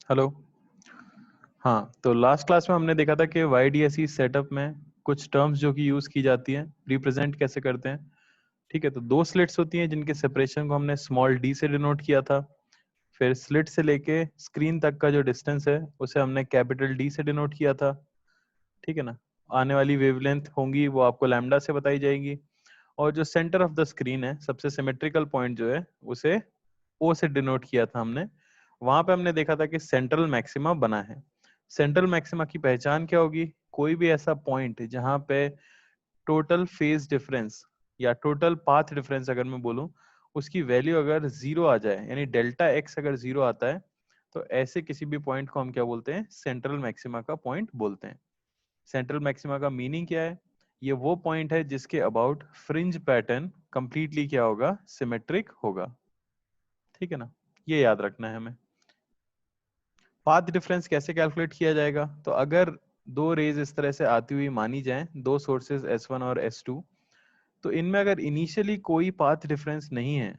Hello. हाँ, तो last class में हमने देखा था कि YDSE सेटअप में कुछ टर्म्स जो कि यूज की जाती हैं, रिप्रेजेंट कैसे करते हैं। ठीक है, तो दो स्लिट्स होती हैं जिनके सेपरेशन को हमने स्मॉल d से डिनोट किया था। फिर स्लिट से लेके स्क्रीन तक का जो डिस्टेंस है उसे हमने कैपिटल D से डिनोट किया था। ठीक है ना। आने वाली वेवलेंथ होंगी वो आपको लैम्डा से बताई जाएगी, और जो सेंटर ऑफ द स्क्रीन है, सबसे सिमेट्रिकल पॉइंट जो है, उसे O से डिनोट किया था हमने। वहां पे हमने देखा था कि सेंट्रल मैक्सिमा बना है। सेंट्रल मैक्सिमा की पहचान क्या होगी? कोई भी ऐसा पॉइंट जहां पे टोटल फेज डिफरेंस या टोटल पाथ डिफरेंस अगर मैं बोलूं, उसकी वैल्यू अगर जीरो आ जाए, यानी डेल्टा एक्स अगर जीरो आता है, तो ऐसे किसी भी पॉइंट को हम क्या बोलते हैं? सेंट्रल मैक्सिमा का पॉइंट बोलते हैं। सेंट्रल मैक्सिमा का मीनिंग क्या है? ये वो पॉइंट है जिसके अबाउट फ्रिंज पैटर्न कंप्लीटली क्या होगा? सिमेट्रिक होगा। ठीक है ना, ये याद रखना है हमें। पाथ डिफरेंस कैसे कैलकुलेट किया जाएगा? तो अगर दो रेज इस तरह से आती हुई मानी जाएं, दो सोर्सेज S1 और S2, तो इनमें अगर इनिशियली कोई पाथ डिफरेंस नहीं है,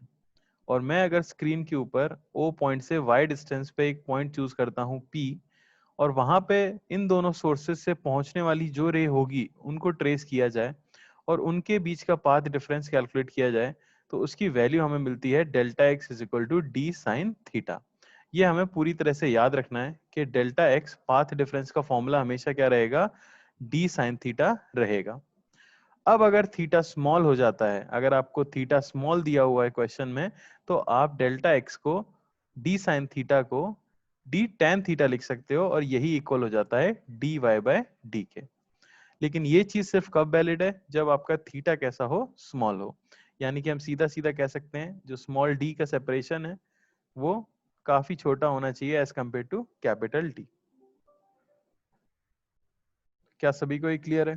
और मैं अगर स्क्रीन के ऊपर O पॉइंट से Y डिस्टेंस पे एक पॉइंट चूज करता हूं P, और वहां पे इन दोनों सोर्सेज से पहुंचने वाली जो रे होगी उनको ट्रेस किया जाए और उनके बीच का पाथ डिफरेंस कैलकुलेट किया जाए, तो उसकी वैल्यू हमें मिलती है delta x is equal to d sine theta. ये हमें पूरी तरह से याद रखना है कि डेल्टा एक्स पाथ डिफरेंस का फॉर्मूला हमेशा क्या रहेगा? डी साइन थीटा रहेगा। अब अगर थीटा स्मॉल हो जाता है, अगर आपको थीटा स्मॉल दिया हुआ है क्वेश्चन में, तो आप डेल्टा एक्स को, डी साइन थीटा को डी टेन थीटा लिख सकते हो, और यही इक्वल हो जाता है डी वाई बाय डी के। लेकिन ये चीज सिर्फ कब वैलिड है? जब आपका थीटा कैसा हो? स्मॉल हो। यानी कि हम सीधा सीधा कह सकते हैं जो स्मॉल डी का सेपरेशन है वो काफी छोटा होना चाहिए as compare to capital d. क्या सभी को ये क्लियर है?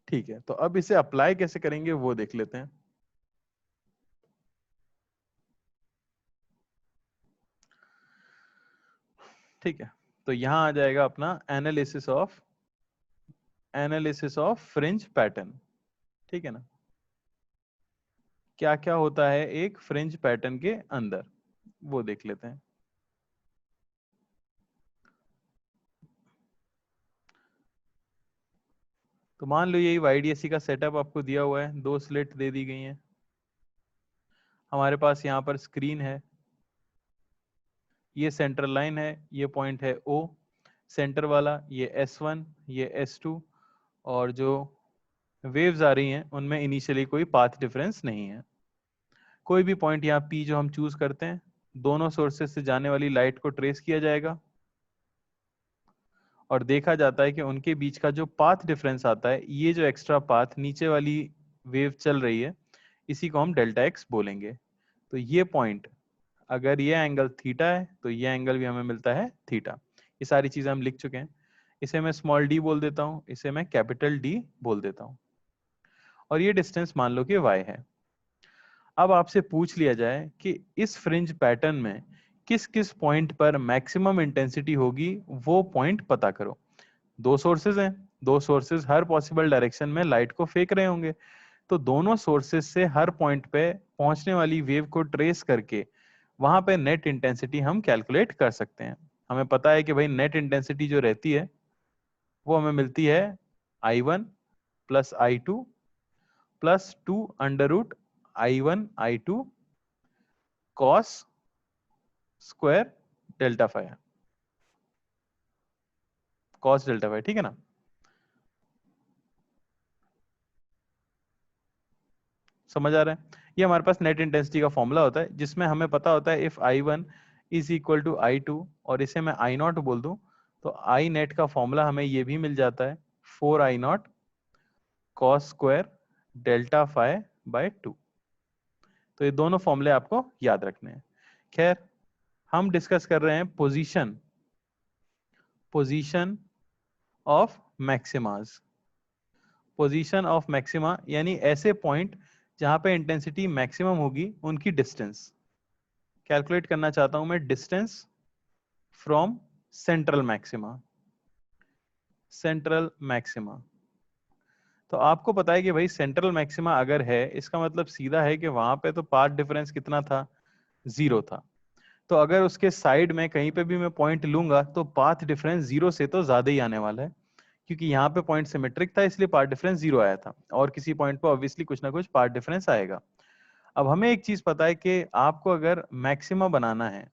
ठीक है, तो अब इसे अप्लाई कैसे करेंगे वो देख लेते हैं। ठीक है, तो यहां आ जाएगा अपना एनालिसिस ऑफ फ्रिंज पैटर्न। ठीक है ना। क्या क्या होता है एक फ्रिंज पैटर्न के अंदर, वो देख लेते हैं। तो मान लो यही YDSE का सेटअप आपको दिया हुआ है, दो स्लिट दे दी गई हैं। हमारे पास यहाँ पर स्क्रीन है, ये सेंट्रल लाइन है, ये पॉइंट है O सेंटर वाला, ये S1, ये S2, और जो वेव्स आ रही हैं उनमें इनिशियली कोई पाथ डिफरेंस नहीं है। कोई भी पॉइंट यहाँ P जो हम चूज करते हैं, दोनों सोर्सेस से जाने वाली लाइट को ट्रेस किया जाएगा और देखा जाता है कि उनके बीच का जो पाथ डिफरेंस आता है, ये जो एक्स्ट्रा पाथ नीचे वाली वेव चल रही है, इसी को हम डेल्टा एक्स बोलेंगे। तो ये पॉइंट, अगर ये एंगल थीटा है तो ये एंगल भी हमें मिलता है थीटा। ये सारी चीजें हम लिख चुके हैं। इसे मैं स्मॉल डी बोल देता हूँ, इसे मैं कैपिटल डी बोल देता हूँ, और ये डिस्टेंस मान लो कि y है। अब आपसे पूछ लिया जाए कि इस फ्रिंज पैटर्न में किस किस पॉइंट पर मैक्सिमम इंटेंसिटी होगी, वो पॉइंट पता करो। दो सोर्सेज हैं, दो सोर्सेज हर पॉसिबल डायरेक्शन में लाइट को फेंक रहे होंगे, तो दोनों सोर्सेज से हर पॉइंट पे पहुंचने वाली वेव को ट्रेस करके वहां पे नेट इंटेंसिटी हम कैलकुलेट कर सकते हैं। हमें पता है कि भाई नेट इंटेंसिटी जो रहती है वो हमें मिलती है I1 plus I2 plus 2 under root I1 I2 cos square delta phi, cos delta phi. ठीक है ना। समझ आ रहा है? ये हमारे पास नेट इंटेंसिटी का फॉर्मूला होता है, जिसमें हमें पता होता है if I1 is equal to I2, और इसे मैं I नॉट बोल दूं, तो आई नेट का फॉर्मूला हमें ये भी मिल जाता है 4I not cos square delta five by 2। तो ये दोनों फॉर्मूले आपको याद रखने हैं। खैर, हम डिस्कस कर रहे हैं position of maximas. Position of maxima यानी ऐसे पॉइंट जहां पे इंटेंसिटी मैक्सिमम होगी, उनकी डिस्टेंस कैलकुलेट करना चाहता हूं मैं। Distance from central maxima, central maxima. तो आपको पता है कि भाई सेंट्रल मैक्सिमा अगर है, इसका मतलब सीधा है कि वहां पे तो पाथ डिफरेंस कितना था? जीरो था। तो अगर उसके साइड में कहीं पे भी मैं पॉइंट लूंगा तो पाथ डिफरेंस 0 से तो ज्यादा ही आने वाला है, क्योंकि यहाँ पे पॉइंट सिमेट्रिक था इसलिए पाथ डिफरेंस 0 आया था, और किसी पॉइंट पे ऑब्वियसली कुछ ना कुछ पाथ डिफरेंस आएगा। अब हमें एक चीज पता है कि आपको अगर मैक्सिमा बनाना है,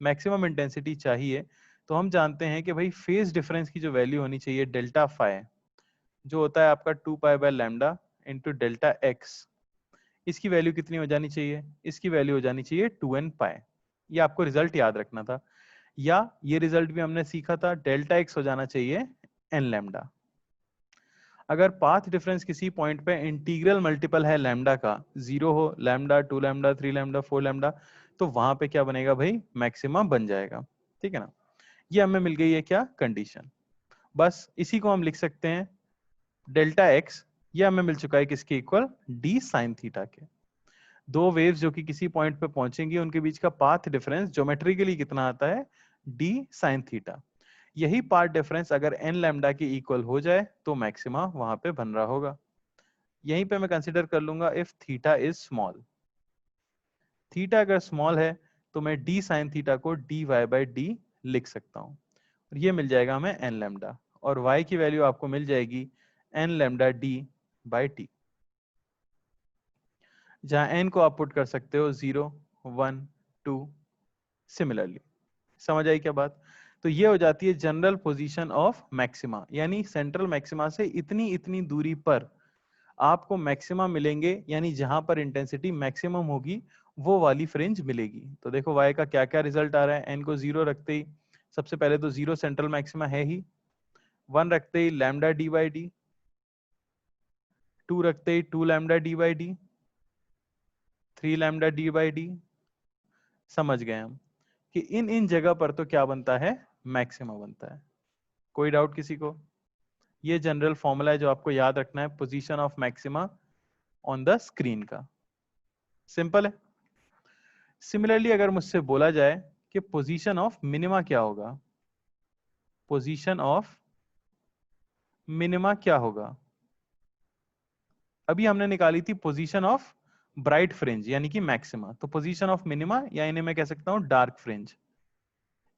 मैक्सिमम इंटेंसिटी चाहिए, तो हम जानते हैं कि भाई फेज डिफरेंस की जो वैल्यू होनी चाहिए डेल्टा फाई, जो होता है आपका 2 pi by lambda into delta x, इसकी वैल्यू कितनी हो जानी चाहिए? इसकी वैल्यू हो जानी चाहिए 2n पाई। ये आपको रिजल्ट याद रखना था, या ये रिजल्ट भी हमने सीखा था, डेल्टा एक्स हो जाना चाहिए n लैम्डा। अगर पाथ डिफरेंस किसी पॉइंट पे इंटीग्रल मल्टीपल है लैम्डा का, 0 हो, लैम्डा 2 लैम्डा 3 लैम्डा 4 लैम्डा, तो वहां पे क्या बनेगा भाई? मैक्सिमा बन जाएगा। ठीक है ना? ये हमें मिल गई है क्या? कंडीशन। बस इसी को हम लिख सकते हैं डेल्टा एक्स, ये हमें मिल चुका है किसके इक्वल? डी साइन थीटा के। दो वेव्स जो कि किसी पॉइंट पे पहुंचेंगी उनके बीच का पाथ डिफरेंस ज्योमेट्रिकली कितना आता है? D sine theta. यही पाथ डिफरेंस अगर एन लैम्डा के इक्वल हो जाए तो मैक्सिमा वहां पे बन रहा होगा। यहीं पे मैं कंसीडर कर लूंगा if theta is small. Theta अगर स्मॉल है तो मैं डी साइन थीटा को डी वाई बाई डी लिख सकता हूँ, और ये मिल जाएगा हमें एन लैम्डा, और y की वैल्यू आपको मिल जाएगी n lambda D by t, जहां n को आप पुट कर सकते हो 0, 1, 2 सिमिलरली। समझ आई क्या बात? तो ये हो जाती है जनरल पोजीशन ऑफ मैक्सिमा, यानी सेंट्रल मैक्सिमा से इतनी इतनी दूरी पर आपको मैक्सिमा मिलेंगे, यानी जहां पर इंटेंसिटी मैक्सिमम होगी वो वाली फ्रिंज मिलेगी। तो देखो y का क्या क्या रिजल्ट आ रहा है। n को 0 रखते ही सबसे पहले तो 0 सेंट्रल मैक्सिमा है ही, 1 रखते ही लैम्डा डी बाई डी, 2 रखते ही 2 lambda D by D, 3 lambda D by D. समझ गए हम कि इन इन जगह पर तो क्या बनता है? मैक्सिमा बनता है। कोई डाउट किसी को? ये जनरल फॉर्मूला है जो आपको याद रखना है position of maxima on the screen का। सिंपल है। सिमिलरली अगर मुझसे बोला जाए कि पोजीशन ऑफ मिनिमा क्या होगा, पोजीशन ऑफ मिनिमा क्या होगा? अभी हमने निकाली थी पोजीशन ऑफ ब्राइट फ्रिंज यानी कि मैक्सिमा, तो पोजीशन ऑफ मिनिमा या इन्हें मैं कह सकता हूं डार्क फ्रिंज,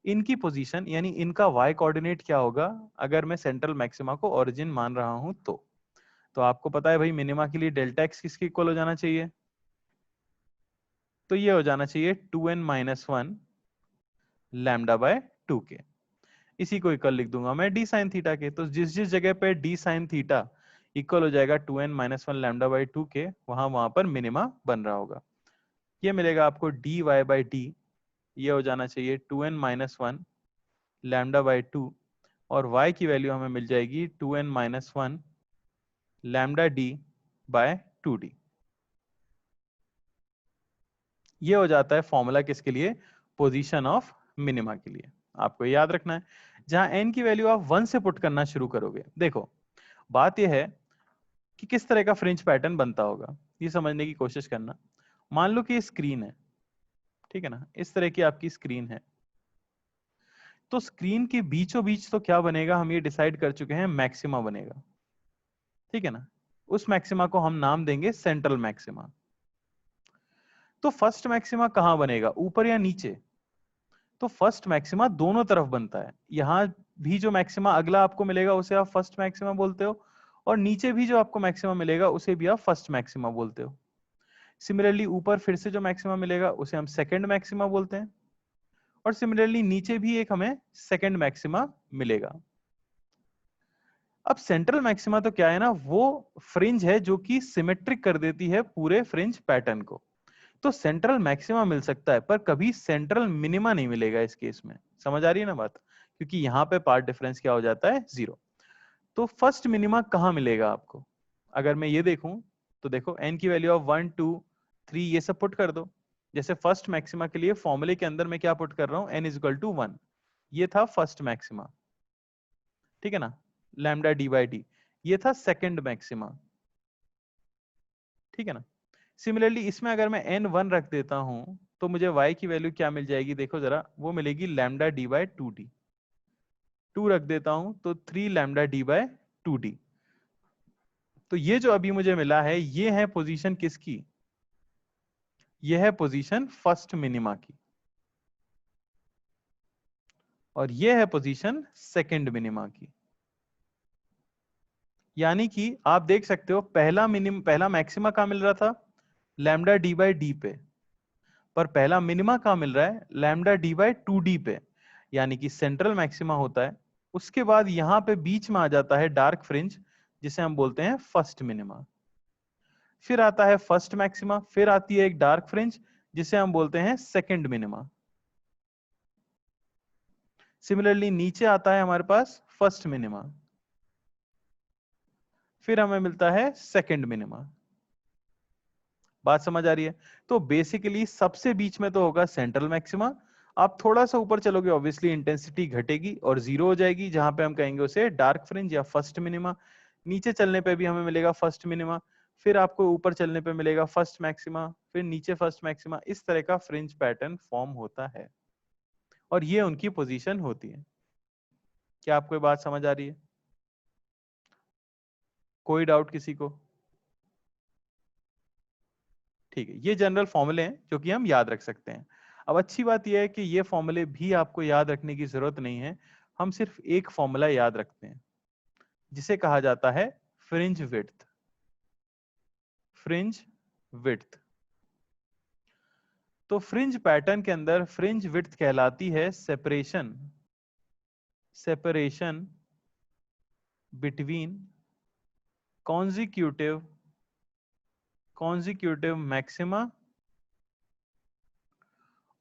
इनकी पोजीशन यानी इनका y कोऑर्डिनेट क्या होगा अगर मैं सेंट्रल मैक्सिमा को ओरिजिन मान रहा हूं तो आपको पता है भाई मिनिमा के लिए डेल्टा एक्स किसके इक्वल हो जाना चाहिए? तो ये हो जाना चाहिए 2n माइनस 1 लैम्डा बाय 2 के। इसी को इक्वल लिख दूंगा मैं डी साइन थीटा के। तो जिस जिस जगह पे डी साइन थीटा इक्वल हो जाएगा 2n माइनस 1 लैम्डा बाई 2 के, वहां पर मिनिमा बन रहा होगा। ये मिलेगा आपको डी वाई बाई डी, ये हो जाना चाहिए 2n माइनस 1 लैम्डा बाई 2, और y की वैल्यू हमें मिल जाएगी 2n minus 1 lambda D bye 2d। ये हो जाता है फॉर्मूला किसके लिए? पोजीशन ऑफ मिनिमा के लिए। आपको याद रखना है जहां n की वैल्यू आप 1 से पुट करना शुरू करोगे। देखो बात यह है कि किस तरह का फ्रिंज पैटर्न बनता होगा, ये समझने की कोशिश करना। मान लो कि स्क्रीन है, ठीक है ना, इस तरह की आपकी स्क्रीन है, तो स्क्रीन के बीचों बीच तो क्या बनेगा हम ये डिसाइड कर चुके हैं, मैक्सिमा बनेगा। ठीक है ना, उस मैक्सिमा को हम नाम देंगे सेंट्रल मैक्सिमा। तो फर्स्ट मैक्सिमा कहां बनेगा, ऊपर या नीचे? तो फर्स्ट मैक्सिमा दोनों तरफ बनता है। यहां भी जो मैक्सिमा अगला आपको मिलेगा उसे आप फर्स्ट मैक्सिमा बोलते हो, और नीचे भी जो आपको मैक्सिमा मिलेगा उसे भी आप फर्स्ट मैक्सिमा बोलते हो। सिमिलरली ऊपर फिर से जो मैक्सिमा मिलेगा उसे हम सेकंड मैक्सिमा बोलते हैं, और सिमिलरली नीचे भी एक हमें सेकंड मैक्सिमा मिलेगा। अब सेंट्रल मैक्सिमा तो क्या है ना, वो फ्रिंज है जो कि सिमेट्रिक कर देती है पूरे फ्रिंज पैटर्न को। तो सेंट्रल मैक्सिमा मिल सकता है पर कभी सेंट्रल मिनिमा नहीं मिलेगा इस केस में। समझ आ रही है ना बात? क्योंकि यहाँ पे पार्ट डिफरेंस क्या हो जाता है? 0। तो फर्स्ट मिनिमा कहाँ मिलेगा आपको? अगर मैं ये देखूं तो देखो n की वैल्यू ऑफ 1, 2, 3 ये सब पुट कर दो। जैसे फर्स्ट मैक्सिमा के लिए फॉर्मूले के अंदर मैं क्या पुट कर रहा हूं, n इज इक्वल टू 1, ये था फर्स्ट मैक्सिमा, ठीक है ना, लैम्डा डी बाई डी, ये था सेकंड मैक्सिमा, ठीक है ना। सिमिलरली इसमें अगर मैं n1 रख देता हूं तो मुझे y की वैल्यू क्या मिल जाएगी, देखो जरा, वो मिलेगी लैम्डा डी बाई 2d। 2 रख देता हूं तो 3 लैम्डा डी बाई 2d। तो ये जो अभी मुझे मिला है ये है पोजीशन किसकी? ये है पोजीशन फर्स्ट मिनिमा की। और ये है पोजीशन सेकंड मिनिमा की। यानी कि आप देख सकते हो पहला मैक्सिमा कहां मिल रहा था, लैम्डा डी बाई डी पे, पर पहला मिनिमा कहां मिल रहा है, lambda D by two D पे। यानी कि सेंट्रल मैक्सिमा होता है, उसके बाद यहां पे बीच में आ जाता है डार्क फ्रिंज, जिसे हम बोलते हैं फर्स्ट मिनिमा। फिर आता है फर्स्ट मैक्सिमा, फिर आती है एक डार्क फ्रिंज जिसे हम बोलते हैं सेकंड मिनिमा। सिमिलरली नीचे आता है हमारे पास फर्स्ट मिनिमा, फिर हमें मिलता है सेकंड मिनिमा। बात समझ आ रही है? तो बेसिकली सबसे बीच में तो होगा सेंट्रल मैक्सिमा। आप थोड़ा सा ऊपर चलोगे ऑब्वियसली इंटेंसिटी घटेगी और जीरो हो जाएगी, जहां पे हम कहेंगे उसे डार्क फ्रिंज या फर्स्ट मिनिमा। नीचे चलने पे भी हमें मिलेगा फर्स्ट मिनिमा, फिर आपको ऊपर चलने पे मिलेगा फर्स्ट मैक्सिमा, फिर नीचे फर्स्ट मैक्सिमा। इस तरह का फ्रिंज पैटर्न फॉर्म होता है और ये उनकी पोजीशन होती है। क्या आपको ये बात समझ आ रही है? कोई डाउट किसी को? ठीक है, ये जनरल फॉर्मूले हैं जो कि हम याद रख सकते हैं। अब अच्छी बात यह है कि ये फॉर्मूले भी आपको याद रखने की जरूरत नहीं है, हम सिर्फ एक फॉर्मूला याद रखते हैं जिसे कहा जाता है फ्रिंज विड्थ। Fringe width. तो फ्रिंज पैटर्न के अंदर फ्रिंज विड्थ कहलाती है separation, separation between consecutive consecutive maxima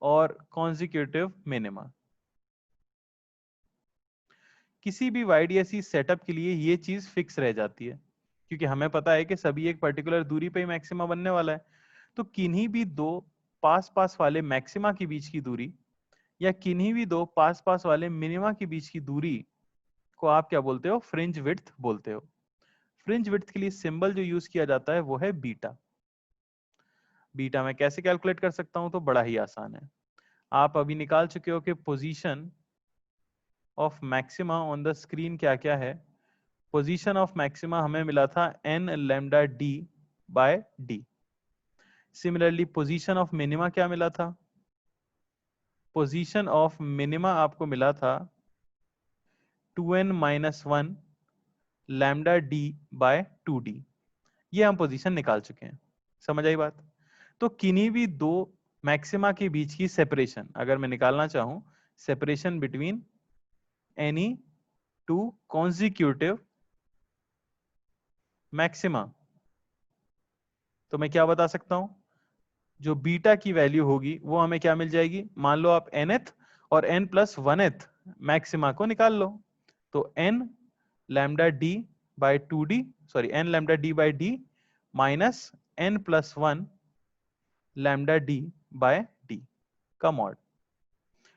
और कॉन्जिक्यूटिव मिनिमा। किसी भी वाईडीएसई सेटअप के लिए ये चीज फिक्स रह जाती है, क्योंकि हमें पता है कि सभी एक पर्टिकुलर दूरी पे ही मैक्सिमा बनने वाला है। तो किन्हीं भी दो पास पास वाले मैक्सिमा के बीच की दूरी या किन्हीं भी दो पास पास वाले मिनिमा के बीच की दूरी को आप क्या बोलते हो, फ्रिंज विड्थ बोलते हो। फ्रिंज विड्थ के लिए सिंबल जो यूज किया जाता है वो है बीटा। बीटा मैं कैसे कैलकुलेट कर सकता हूं, तो बड़ा ही आसान है। आप अभी निकाल चुके हो कि position of maxima on the screen क्या क्या है। पोजीशन ऑफ मैक्सिमा हमें मिला था n lambda d by d। Similarly position of minima क्या मिला था, पोजीशन ऑफ मिनिमा आपको मिला था 2n minus one lambda d by 2d। ये हम पोजीशन निकाल चुके हैं। समझ आई बात? तो किन्हीं भी दो मैक्सिमा के बीच की सेपरेशन अगर मैं निकालना चाहूं, separation between any two consecutive maxima, तो मैं क्या बता सकता हूं, जो बीटा की वैल्यू होगी वो हमें क्या मिल जाएगी। मान लो आप nth और n प्लस वन मैक्सिमा को निकाल लो, तो n lambda D by two D, sorry n lambda D by D minus n plus one lambda D by D का मॉड।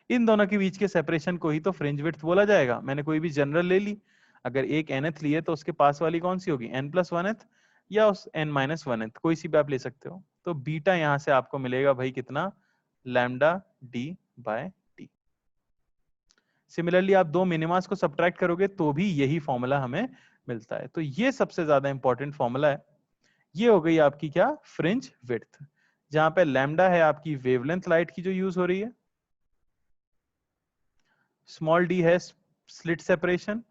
इन दोनों के बीच के सेपरेशन को ही तो फ्रिंज विड्थ बोला जाएगा। मैंने कोई भी जनरल ले ली, अगर एक nth लिए तो उसके पास वाली कौन सी होगी, n प्लस वन एथ या उस n माइनस वन एथ, कोई सी भी आप ले सकते हो। तो बीटा यहां से आपको मिलेगा भाई कितना, lambda D by D. Similarly आप दो मिनिमास को सब्ट्रैक्ट करोगे तो भी यही फॉर्मूला हमें मिलता है। तो ये सबसे ज्यादा इंपॉर्टेंट फॉर्मूला है। ये हो गई आपकी क्या, फ्रिंज विड्थ, जहां पे लैम्डा है आपकी वेवलेंथ लाइट की जो यूज हो रही है, स्मॉल डी है स्लिट सेपरेशन,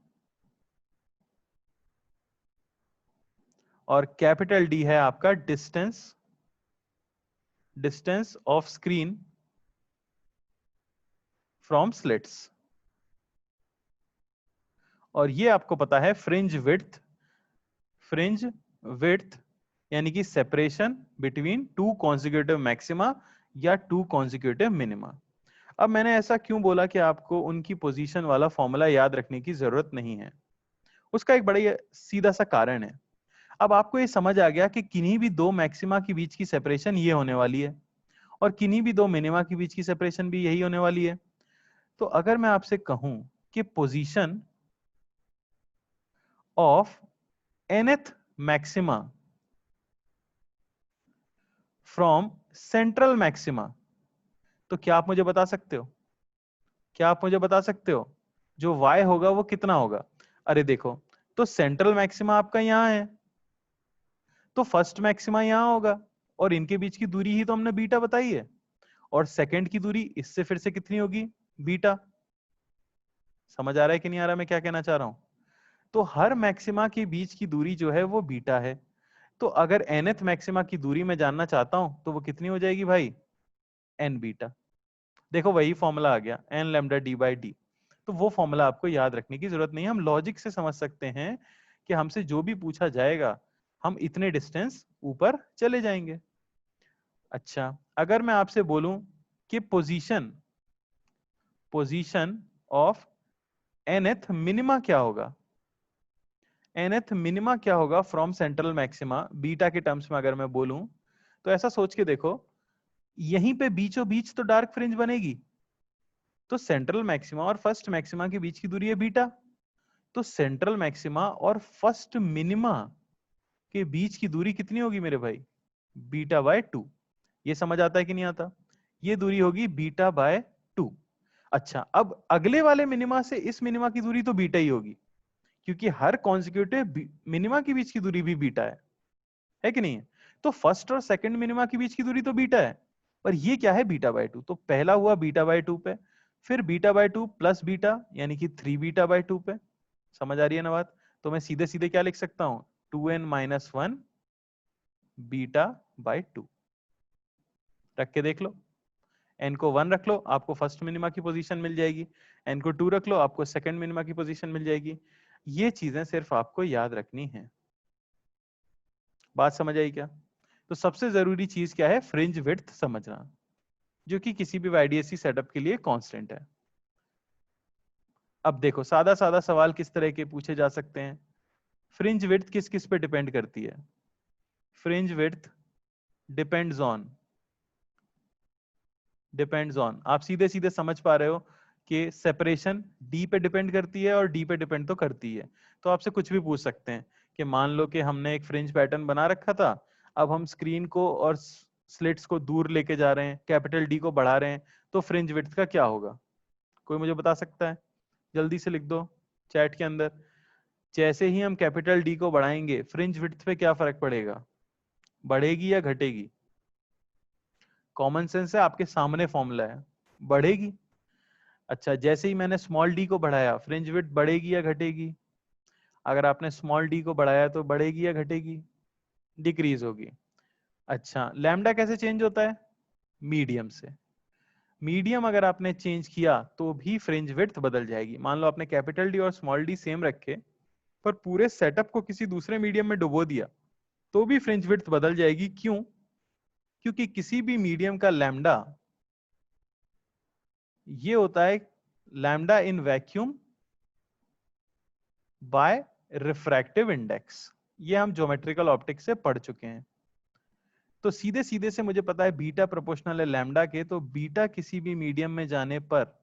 और कैपिटल डी है आपका distance, distance of screen from slits. और ये आपको पता है फ्रिंज विड्थ, फ्रिंज विड्थ यानी कि separation between two consecutive maxima या टू कॉन्जिक्यूटिव मिनिमा। अब मैंने ऐसा क्यों बोला कि आपको उनकी पोजीशन वाला फॉर्मूला याद रखने की जरूरत नहीं है, उसका एक बड़ा ही सीधा सा कारण है। अब आपको ये समझ आ गया कि किन्हीं भी दो मैक्सिमा के बीच की सेपरेशन ये होने वाली है और किन्हीं भी दो मिनिमा के बीच की सेपरेशन भी यही होने वाली है। तो अगर मैं आपसे कहूं कि position of nth maxima from central maxima, तो क्या आप मुझे बता सकते हो, क्या आप मुझे बता सकते हो जो y होगा वो कितना होगा? अरे देखो, तो सेंट्रल मैक्सिमा आपका यहां है, तो फर्स्ट मैक्सिमा यहां होगा, और इनके बीच की दूरी ही तो हमने बीटा बताई है, और सेकंड की दूरी इससे फिर से कितनी होगी, बीटा। समझ आ रहा है कि नहीं आ रहा मैं क्या कहना चाह रहा हूं? तो हर मैक्सिमा के बीच की दूरी जो है वो बीटा है। तो अगर nth मैक्सिमा की दूरी मैं जानना चाहता हूं तो वो कितनी हो जाएगी भाई? n beta. देखो वही फॉर्मूला आ गया, n lambda D by D. तो वो फॉर्मूला आपको याद रखने की जरूरत नहीं है, हम लॉजिक से समझ सकते हैं कि हमसे जो भी पूछा जाएगा हम इतने डिस्टेंस ऊपर चले जाएंगे। अच्छा, अगर मैं आपसे बोलूं कि पोजीशन ऑफ nth मिनिमा क्या होगा? nth मिनिमा क्या होगा फ्रॉम सेंट्रल मैक्सिमा बीटा के टर्म्स में अगर मैं बोलूं तो ऐसा सोच के देखो, यहीं पे बीचों बीच तो डार्क फ्रिंज बनेगी। तो सेंट्रल मैक्सिमा और फर्स्ट मैक्सिमा के बीच की दूरी है बीटा। तो सेंट्रल मैक्सिमा और फर्स्ट मिनिमा के बीच की दूरी कितनी होगी मेरे भाई? Beta by 2। ये समझ आता है कि नहीं आता? ये दूरी होगी बीटा बाय 2। अच्छा, अब अगले वाले मिनिमा से इस मिनिमा की दूरी तो बीटा ही होगी, क्योंकि हर कॉन्जिक्यूटिव मिनिमा के बीच की दूरी भी बीटा है कि नहीं है? तो फर्स्ट और सेकंड मिनिमा के बीच की दूरी तो बीटा है, पर ये क्या है? Beta by 2। तो पहला हुआ बीटा बाय 2 पे, फिर बीटा बाय 2 प्लस बीटा यानी कि 3 बीटा बाय 2 पे। समझ आ रही है ना बात? तो मैं सीधे सीधे क्या लिख सकता हूं? 2n minus 1 beta by 2। रख के देख लो, n को 1 रख लो आपको फर्स्ट मिनिमा की पोजीशन मिल जाएगी, n को 2 रख लो आपको सेकंड मिनिमा की पोजीशन मिल जाएगी। ये चीजें सिर्फ आपको याद रखनी है। बात समझ आई क्या? तो सबसे जरूरी चीज क्या है? फ्रिंज विड्थ समझना, जो कि किसी भी YDSC सेटअप के लिए कांस्टेंट है। अब देखो सादा सादा सवाल किस तरह के पूछे जा सकते हैं। फ्रिंज विड्थ किस किस पे डिपेंड करती है? फ्रिंज विड्थ डिपेंड्स ऑन आप सीधे सीधे समझ पा रहे हो कि सेपरेशन डी पे डिपेंड करती है और डी पे डिपेंड तो करती है। तो आपसे कुछ भी पूछ सकते हैं कि मान लो कि हमने एक फ्रिंज पैटर्न बना रखा था, अब हम स्क्रीन को और स्लिट्स को दूर लेके जा रहे हैं, कैपिटल डी को बढ़ा रहे हैं, तो फ्रिंज विड्थ का क्या होगा? कोई मुझे बता सकता है? जल्दी से लिख दो चैट के अंदर। जैसे ही हम कैपिटल डी को बढ़ाएंगे फ्रिंज विड्थ पे क्या फर्क पड़ेगा? बढ़ेगी या घटेगी? कॉमन सेंस है, आपके सामने फॉर्मूला है, बढ़ेगी। अच्छा, जैसे ही मैंने स्मॉल डी को बढ़ाया फ्रिंज विड्थ बढ़ेगी या घटेगी? अगर आपने स्मॉल डी को बढ़ाया तो बढ़ेगी या घटेगी? डिक्रीज होगी। अच्छा, लैम्डा कैसे चेंज होता है? मीडियम से। मीडियम अगर आपने चेंज किया तो भी फ्रिंज विड्थ बदल जाएगी। मान लो आपने कैपिटल डी और स्मॉल डी सेम रखे, पर पूरे सेटअप को किसी दूसरे मीडियम में डुबो दिया, तो भी फ्रिंज विड्थ बदल जाएगी। क्यों? क्योंकि किसी भी मीडियम का लैम्डा ये होता है lambda in vacuum by refractive index. ये हम ज्योमेट्रिकल ऑप्टिक्स से पढ़ चुके हैं। तो सीधे सीधे से मुझे पता है बीटा प्रोपोर्शनल है लैम्डा के, तो बीटा किसी भी मीडियम में जाने पर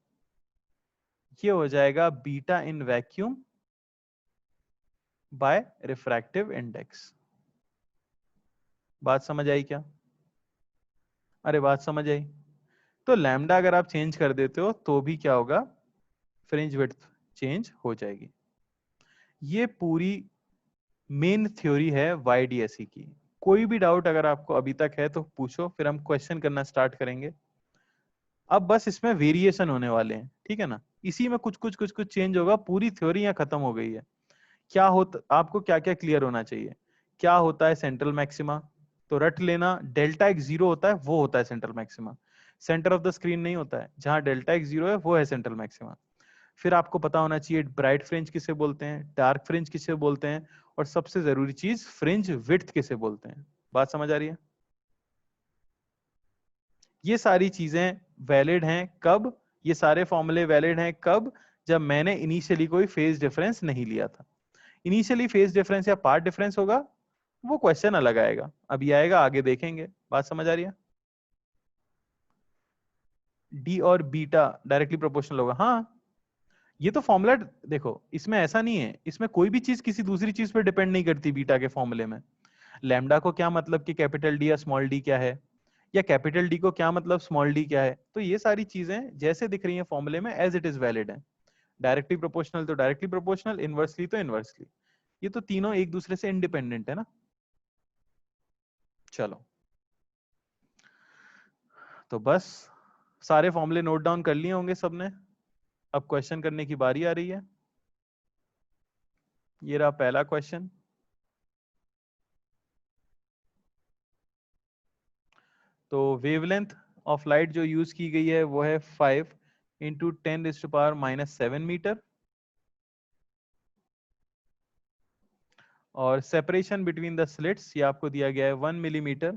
ये हो जाएगा beta in vacuum by refractive index. बात समझ आई क्या? अरे बात समझ आई। तो लैम्डा अगर आप चेंज कर देते हो तो भी क्या होगा? फ्रिंज विड्थ चेंज हो जाएगी। ये पूरी मेन थ्योरी है YDSE की। कोई भी डाउट अगर आपको अभी तक है तो पूछो, फिर हम क्वेश्चन करना स्टार्ट करेंगे। अब बस इसमें वेरिएशन होने वाले हैं, ठीक है ना? इसी में कुछ चेंज होगा, पूरी थ्योरी यहाँ खत्म हो गई है। क्या होता, आपको क्या क्या क्लियर होना चाहिए? क्या होता है सेंट्रल मैक्सिमा? तो रट लेना, डेल्टा एक्स जीरो होता है वो होता है central maxima. Centre of the screen नहीं होता है, जहां डेल्टा एक्स जीरो है वो है सेंट्रल मैक्सिमा। फिर आपको पता होना चाहिए ब्राइट फ्रिंज किसे बोलते हैं, डार्क फ्रिंज किसे बोलते हैं, और सबसे जरूरी चीज फ्रिंज विड्थ किसे बोलते हैं। बात समझ आ रही है? ये सारी चीजें वैलिड हैं कब? ये सारे फॉर्मूले वैलिड हैं कब? जब मैंने इनिशियली कोई फेज डिफरेंस नहीं लिया था। इनिशियली फेज डिफरेंस या पार्ट डिफरेंस होगा, वो क्वेश्चन अलग आएगा, अभी आएगा आगे देखेंगे। बात समझ आ रही है? डी और बीटा डायरेक्टली प्रोपोर्शनल होगा, हाँ। ये तो फॉर्मूला देखो, इसमें ऐसा नहीं है, इसमें कोई भी चीज किसी दूसरी चीज पर डिपेंड नहीं करती बीटा के फॉर्मूले में। लैम्डा को क्या मतलब कि कैपिटल डी या स्मॉल डी क्या है, या कैपिटल डी को क्या मतलब स्मॉल डी क्या है, तो ये सारी चीजें जैसे दिख रही हैं फॉर्मूले में एज इट इज वैलिड है। डायरेक्टली प्रोपोर्शनल तो डायरेक्टली प्रोपोर्शनल, इनवर्सली तो इनवर्सली, ये तो तीनों एक दूसरे से इंडिपेंडेंट है ना। चलो, तो बस सारे फॉर्मूले नोट डाउन कर लिए होंगे सबने। अब क्वेश्चन करने की बारी आ रही है। ये रहा पहला क्वेश्चन। तो वेवलेंथ ऑफ लाइट जो यूज की गई है वो है 5 इंटू 10⁻⁻7 मीटर, और सेपरेशन बिटवीन द स्लिट्स ये आपको दिया गया है 1 मिलीमीटर।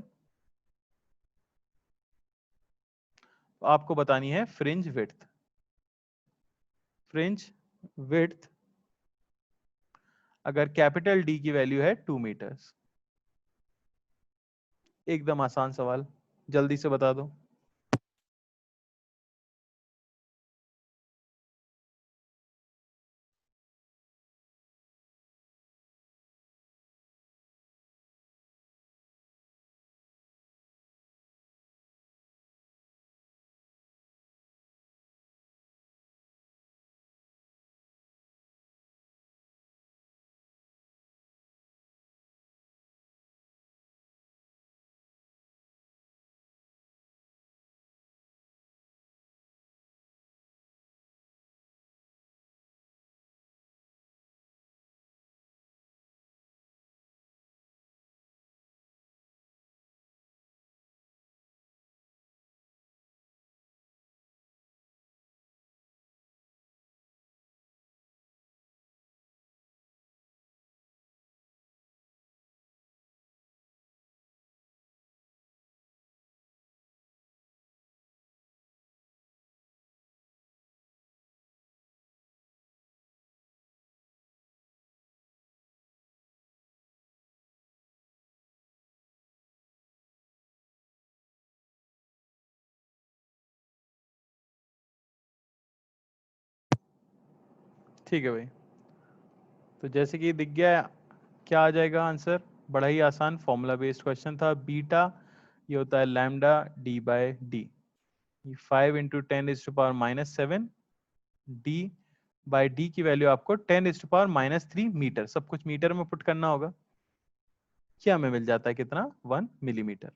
तो आपको बतानी है फ्रिंज विड्थ। फ्रिंज विड्थ अगर कैपिटल डी की वैल्यू है 2 मीटर्स। एकदम आसान सवाल, जल्दी से बता दो। ठीक है भाई, तो जैसे कि दिख गया क्या आ जाएगा आंसर। बड़ा ही आसान फॉर्मूला बेस्ड क्वेश्चन था। बीटा ये होता है lambda D by D. 5 into 10⁻⁻7 D by D की वैल्यू आपको 10⁻³ मीटर, सब कुछ मीटर में पुट करना होगा। क्या हमें मिल जाता है कितना, 1 मिलीमीटर।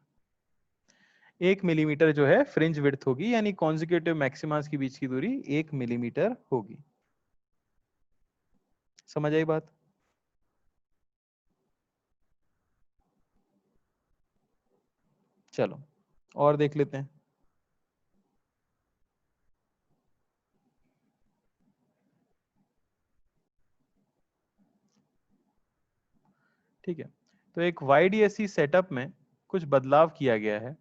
1 मिलीमीटर जो है फ्रिंज विड्थ होगी, यानी कॉन्जिक्यूटिव मैक्सिमास के बीच की दूरी 1 मिलीमीटर होगी। समझ आई बात। चलो और देख लेते हैं। ठीक है, तो एक YDSC सेटअप में कुछ बदलाव किया गया है।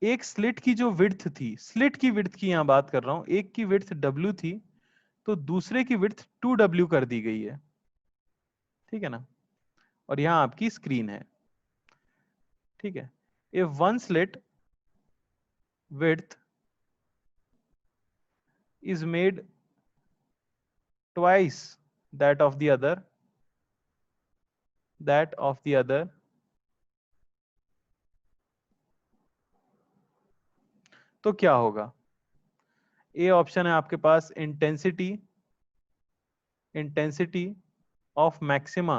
एक स्लिट की जो विड्थ थी, स्लिट की विड्थ की यहां बात कर रहा हूं, एक की विड्थ W थी तो दूसरे की विड्थ 2W कर दी गई है। ठीक है ना, और यहां आपकी स्क्रीन है। ठीक है, if one slit width is made twice that of the other, तो क्या होगा। ए ऑप्शन है आपके पास, intensity of maxima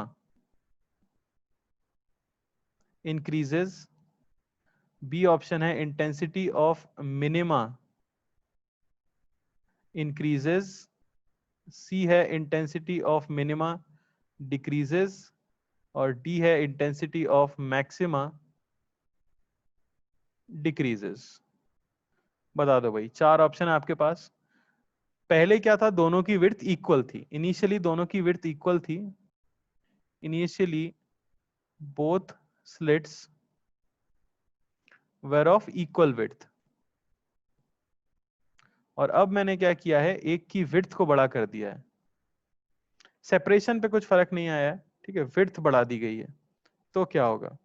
increases. B option है intensity of minima increases. C है इंटेंसिटी ऑफ मिनिमा डिक्रीजेस, और डी है इंटेंसिटी ऑफ मैक्सिमा डिक्रीजेस। बता दो भाई, चार ऑप्शन है आपके पास। पहले क्या था, दोनों की विड्थ इक्वल थी, इनिशियली दोनों की विड्थ इक्वल थी। Initially both slits were of equal width, और अब मैंने क्या किया है, एक की विड्थ को बड़ा कर दिया है। सेपरेशन पे कुछ फर्क नहीं आया है, ठीक है, विड्थ बढ़ा दी गई है। तो क्या होगा।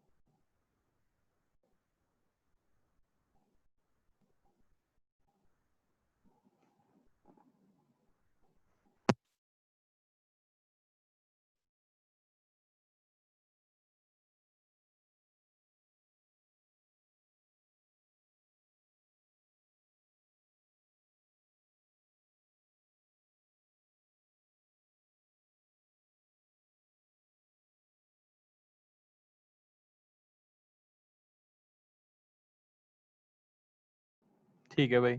ठीक है भाई,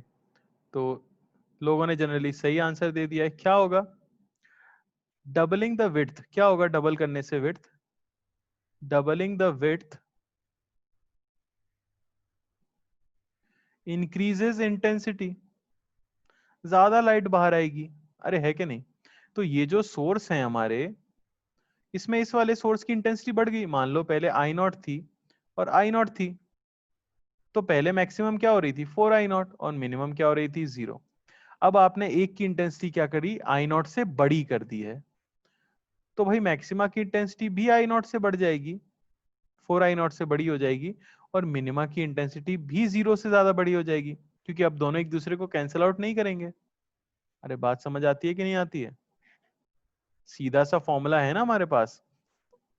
तो लोगों ने जनरली सही आंसर दे दिया है। क्या होगा? Doubling the width. क्या होगा डबल करने से width? Doubling the width increases intensity, ज्यादा लाइट बाहर आएगी। अरे है कि नहीं? तो ये जो सोर्स है हमारे, इसमें इस वाले सोर्स की इंटेंसिटी बढ़ गई। मान लो पहले आई नॉट थी और आई नॉट थी, तो पहले मैक्सिमम क्या हो रही थी 4 आई नॉट और मिनिमम क्या हो रही थी 0। अब आपने एक की इंटेंसिटी क्या करी, आई नॉट से बड़ी कर दी है, तो भाई मैक्सिमा की इंटेंसिटी भी आई नॉट से बढ़ जाएगी, 4 आई नॉट से बड़ी हो जाएगी, और मिनिमा की इंटेंसिटी भी 0 से ज्यादा बड़ी हो जाएगी, क्योंकि अब दोनों एक दूसरे को कैंसिल आउट नहीं करेंगे। अरे बात समझ आती है कि नहीं आती है? सीधा सा फॉर्मूला है ना हमारे पास।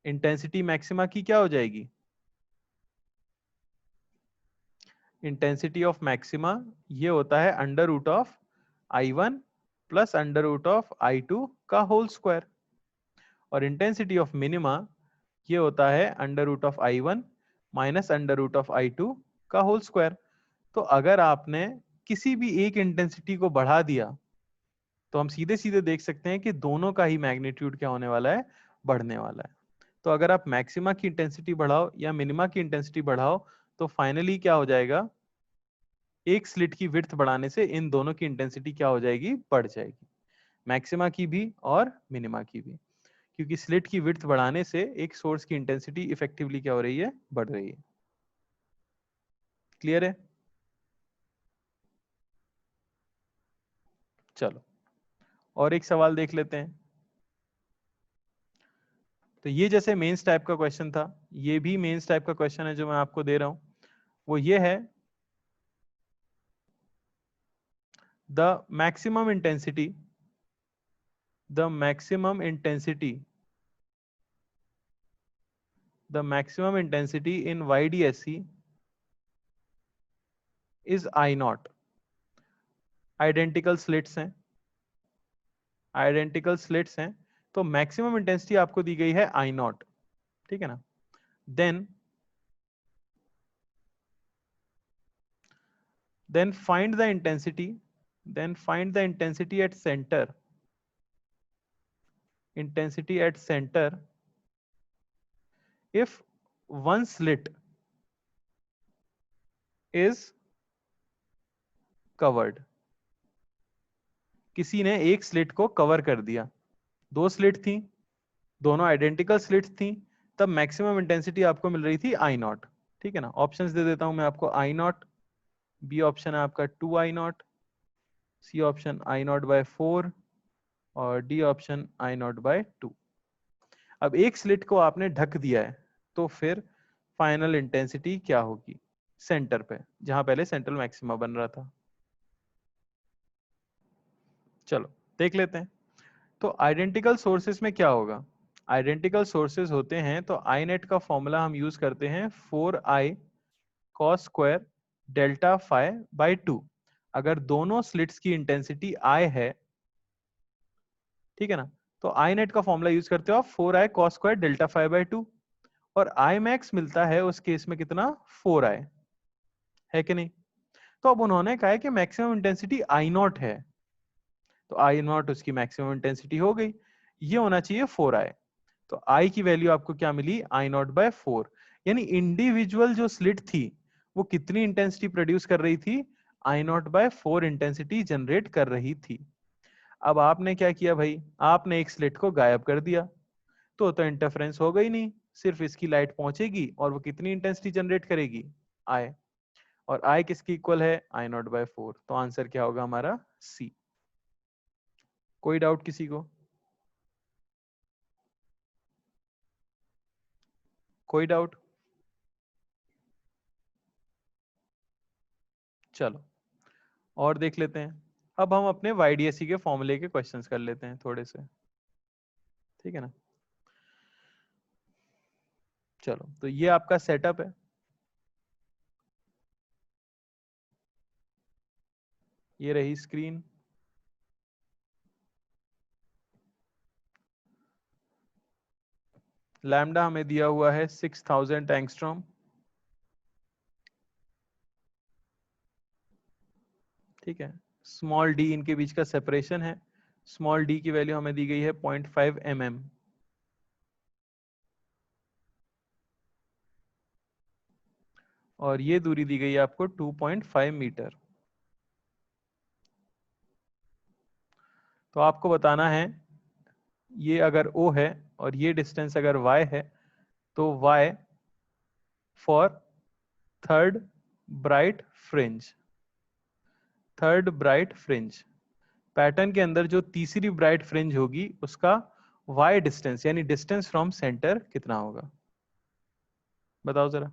इंटेंसिटी मैक्सिमा की क्या हो जाएगी? इंटेंसिटी ऑफ मैक्सिमा ये होता है under root of I1 plus under root of I2 का होल स्क्वायर, और इंटेंसिटी ऑफ मिनिमा ये होता है under root of I1 minus under root of I2 का होल स्क्वायर। तो अगर आपने किसी भी एक इंटेंसिटी को बढ़ा दिया, तो हम सीधे सीधे देख सकते हैं कि दोनों का ही मैग्नीट्यूड क्या होने वाला है, बढ़ने वाला है। तो अगर आप मैक्सिमा की इंटेंसिटी बढ़ाओ या मिनिमा की इंटेंसिटी बढ़ाओ, तो फाइनली क्या हो जाएगा, एक स्लिट की विड्थ बढ़ाने से इन दोनों की इंटेंसिटी क्या हो जाएगी, बढ़ जाएगी, मैक्सिमा की भी और मिनिमा की भी, क्योंकि स्लिट की विड्थ बढ़ाने से एक सोर्स की इंटेंसिटी इफेक्टिवली क्या हो रही है, बढ़ रही है। क्लियर है? चलो और एक सवाल देख लेते हैं। तो ये जैसे मेंस टाइप का क्वेश्चन था, ये भी मेंस टाइप का क्वेश्चन है जो मैं आपको दे रहा हूं। वो ये है, the maximum intensity, the maximum intensity, the maximum intensity in YDSC is I not. Identical slits हैं, आइडेंटिकल स्लिट्स हैं, तो मैक्सिमम इंटेंसिटी आपको दी गई है आई नॉट, ठीक है ना। Then find the intensity, then find the intensity at center, intensity at center if one slit is covered। किसी ने एक स्लिट को कवर कर दिया, दो स्लिट थी, दोनों आइडेंटिकल स्लिट्स थी, तब मैक्सिमम इंटेंसिटी आपको मिल रही थी आई नॉट, ठीक है ना। ऑप्शंस दे देता हूं मैं आपको, आई नॉट, बी ऑप्शन है आपका 2 I naught, C option I naught by 4, और D option I naught by 2। अब एक स्लिट को आपने ढक दिया है, तो फिर फाइनल इंटेंसिटी क्या होगी सेंटर पे, जहां पहले सेंट्रल मैक्सिमा बन रहा था। चलो देख लेते हैं। तो आइडेंटिकल सोर्सेस में क्या होगा, आइडेंटिकल सोर्सेस होते हैं तो आई नेट का फॉर्मूला हम यूज करते हैं 4i cos square delta phi by 2। अगर दोनों स्लिट्स की इंटेंसिटी आई है, ठीक है ना, तो आई नेट का फॉर्मूला यूज करते हो आप 4i cos square delta phi by 2, और आई मैक्स मिलता है उस केस में कितना, 4i, है कि नहीं। तो अब उन्होंने कहा है कि मैक्सिमम इंटेंसिटी आई नॉट है, तो आई नॉट उसकी मैक्सिमम इंटेंसिटी हो गई, ये होना चाहिए 4i। तो आई की वैल्यू आपको क्या मिली, आई नॉट बाय 4, यानी इंडिविजुअल जो स्लिट थी वो कितनी इंटेंसिटी प्रोड्यूस कर रही थी, आई नॉट बाय 4 इंटेंसिटी जनरेट कर रही थी। अब आपने क्या किया भाई, आपने एक स्लिट को गायब कर दिया, तो इंटरफेरेंस हो गई नहीं, सिर्फ इसकी लाइट पहुंचेगी और वो कितनी इंटेंसिटी जनरेट करेगी, आई, और आई किसकी इक्वल है, आई नॉट बाय 4। तो आंसर क्या होगा हमारा, सी। कोई डाउट किसी को, कोई डाउट? चलो और देख लेते हैं। अब हम अपने YDSC के फॉर्मूले के क्वेश्चंस कर लेते हैं थोड़े से, ठीक है ना। चलो तो ये आपका सेटअप है, ये रही स्क्रीन। लैम्डा हमें दिया हुआ है 6000 एंगस्ट्रॉम, ठीक है। स्मॉल डी इनके बीच का सेपरेशन है। स्मॉल डी की वैल्यू हमें दी गई है 0.5 mm। और ये दूरी दी गई है आपको 2.5 मीटर। तो आपको बताना है, ये अगर O है और ये डिस्टेंस अगर Y है, तो Y for third bright fringe, third bright fringe pattern के अंदर जो तीसरी ब्राइट फ्रिंज होगी उसका Y डिस्टेंस यानी डिस्टेंस फ्रॉम सेंटर कितना होगा, बताओ जरा।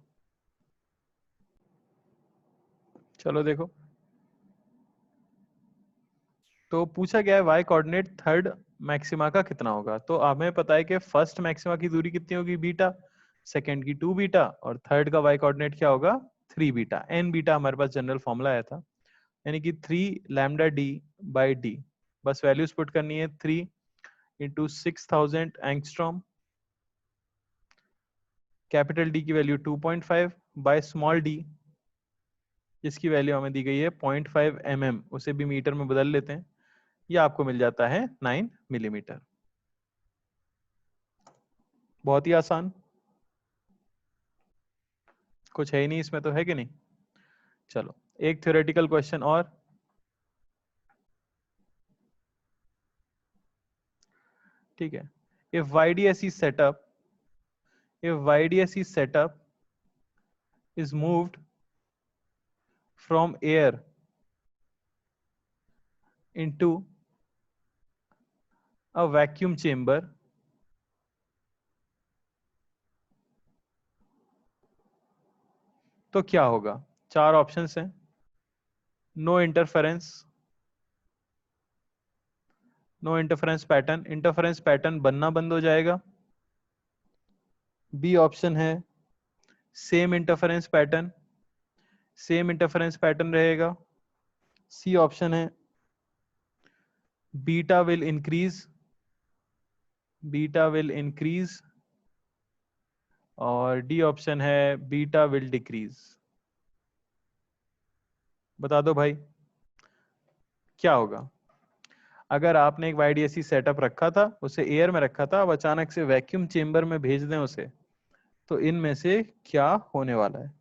चलो देखो, तो पूछा गया है y कोऑर्डिनेट थर्ड मैक्सिमा का कितना होगा। तो हमें पता है कि फर्स्ट मैक्सिमा की दूरी कितनी होगी बीटा, सेकंड की 2 बीटा, और थर्ड का y कोऑर्डिनेट क्या होगा 3 बीटा। n बीटा हमारे पास जनरल फॉर्मूला आया था, यानी कि 3 लैम्डा डी बाई डी। बस वैल्यूज पुट करनी है, 3 इंटू 6000 एंगस्ट्रॉम, कैपिटल डी की वैल्यू 2.5 बाय स्मॉल डी जिसकी वैल्यू हमें दी गई है 0.5 mm, उसे भी मीटर में बदल लेते हैं, ये आपको मिल जाता है 9 मिलीमीटर। बहुत ही आसान, कुछ है ही नहीं इसमें, तो है कि नहीं। चलो एक थ्योरेटिकल क्वेश्चन और। ठीक है, if YDSE setup, if YDSE setup is moved from air into a vacuum chamber, तो क्या होगा। चार ऑप्शंस हैं। No interference, no interference pattern, interference pattern बनना बंद हो जाएगा। बी ऑप्शन है same interference pattern, same interference pattern रहेगा। सी ऑप्शन है beta will increase, beta will increase, और डी ऑप्शन है बीटा विल डिक्रीज। बता दो भाई क्या होगा। अगर आपने एक YDSE सेटअप रखा था, उसे एयर में रखा था, अब अचानक से वैक्यूम चेंबर में भेज दें उसे, तो इनमें से क्या होने वाला है।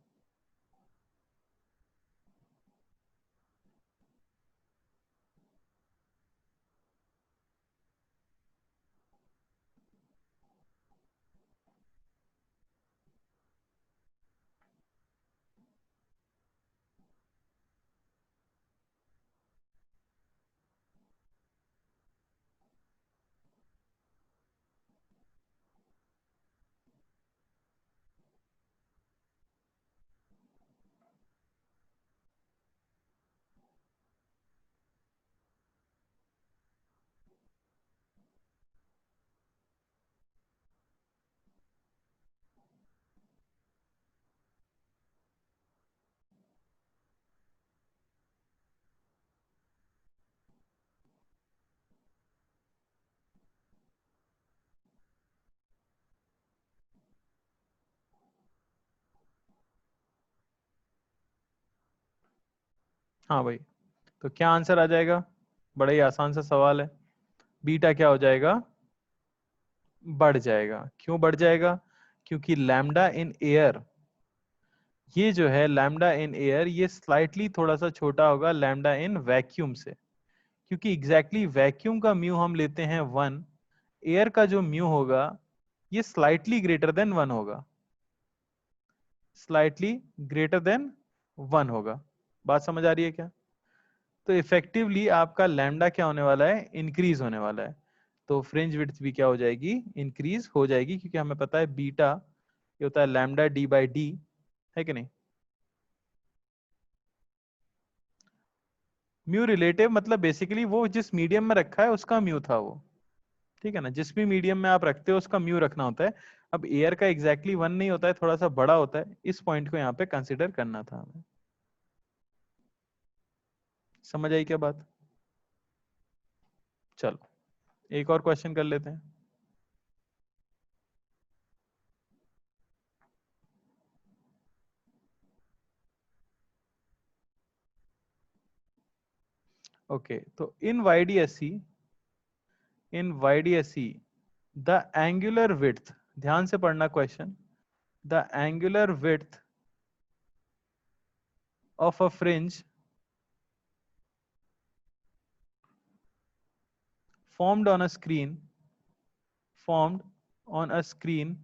हाँ भाई, तो क्या आंसर आ जाएगा। बड़ा ही आसान सा सवाल है। बीटा क्या हो जाएगा, बढ़ जाएगा। क्यों बढ़ जाएगा, क्योंकि लैम्डा इन एयर, ये जो है लैम्डा इन एयर, ये स्लाइटली थोड़ा सा छोटा होगा लैम्डा इन वैक्यूम से। क्योंकि एग्जैक्टली वैक्यूम का म्यू हम लेते हैं 1, एयर का जो म्यू होगा ये स्लाइटली ग्रेटर देन 1 होगा, स्लाइटली ग्रेटर देन 1 होगा। बात समझ आ रही है क्या। तो इफेक्टिवली आपका लैम्डा क्या होने वाला है, इंक्रीज होने वाला है। तो फ्रिंज विड्थ भी क्या हो जाएगी, इंक्रीज हो जाएगी, क्योंकि हमें पता है बीटा ये होता है लैम्डा डी बाई डी, है कि नहीं। म्यू रिलेटिव मतलब बेसिकली वो जिस मीडियम में रखा है उसका म्यू था वो, ठीक है ना। जिस भी मीडियम में आप रखते हो उसका म्यू रखना होता है। अब एयर का एग्जैक्टली 1 नहीं होता है, थोड़ा सा बड़ा होता है, इस पॉइंट को यहाँ पे कंसिडर करना था हमें। समझ आई क्या बात। चलो एक और क्वेश्चन कर लेते हैं। ओके, तो in YDSE the angular width, ध्यान से पढ़ना question, the angular width of a fringe formed on a screen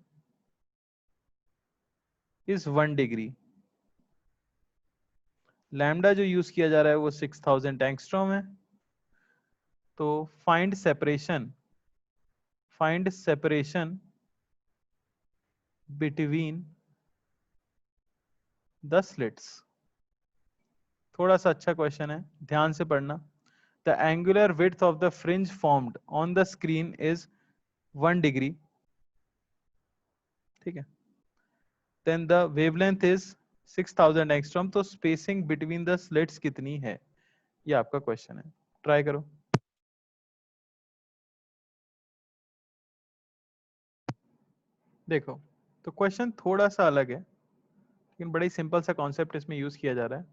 is 1 degree. Lambda जो यूज किया जा रहा है वो 6000 एंगस्ट्रॉम है। तो find separation between the slits. थोड़ा सा अच्छा क्वेश्चन है, ध्यान से पढ़ना। The angular width of the fringe formed on the screen is 1 degree, ठीक है। Then the wavelength is 6000 angstrom, तो स्पेसिंग बिटवीन द स्लिट्स कितनी है, ये आपका क्वेश्चन है। ट्राई करो। देखो, तो क्वेश्चन थोड़ा सा अलग है, लेकिन बड़ा ही सिंपल सा कॉन्सेप्ट इसमें यूज किया जा रहा है।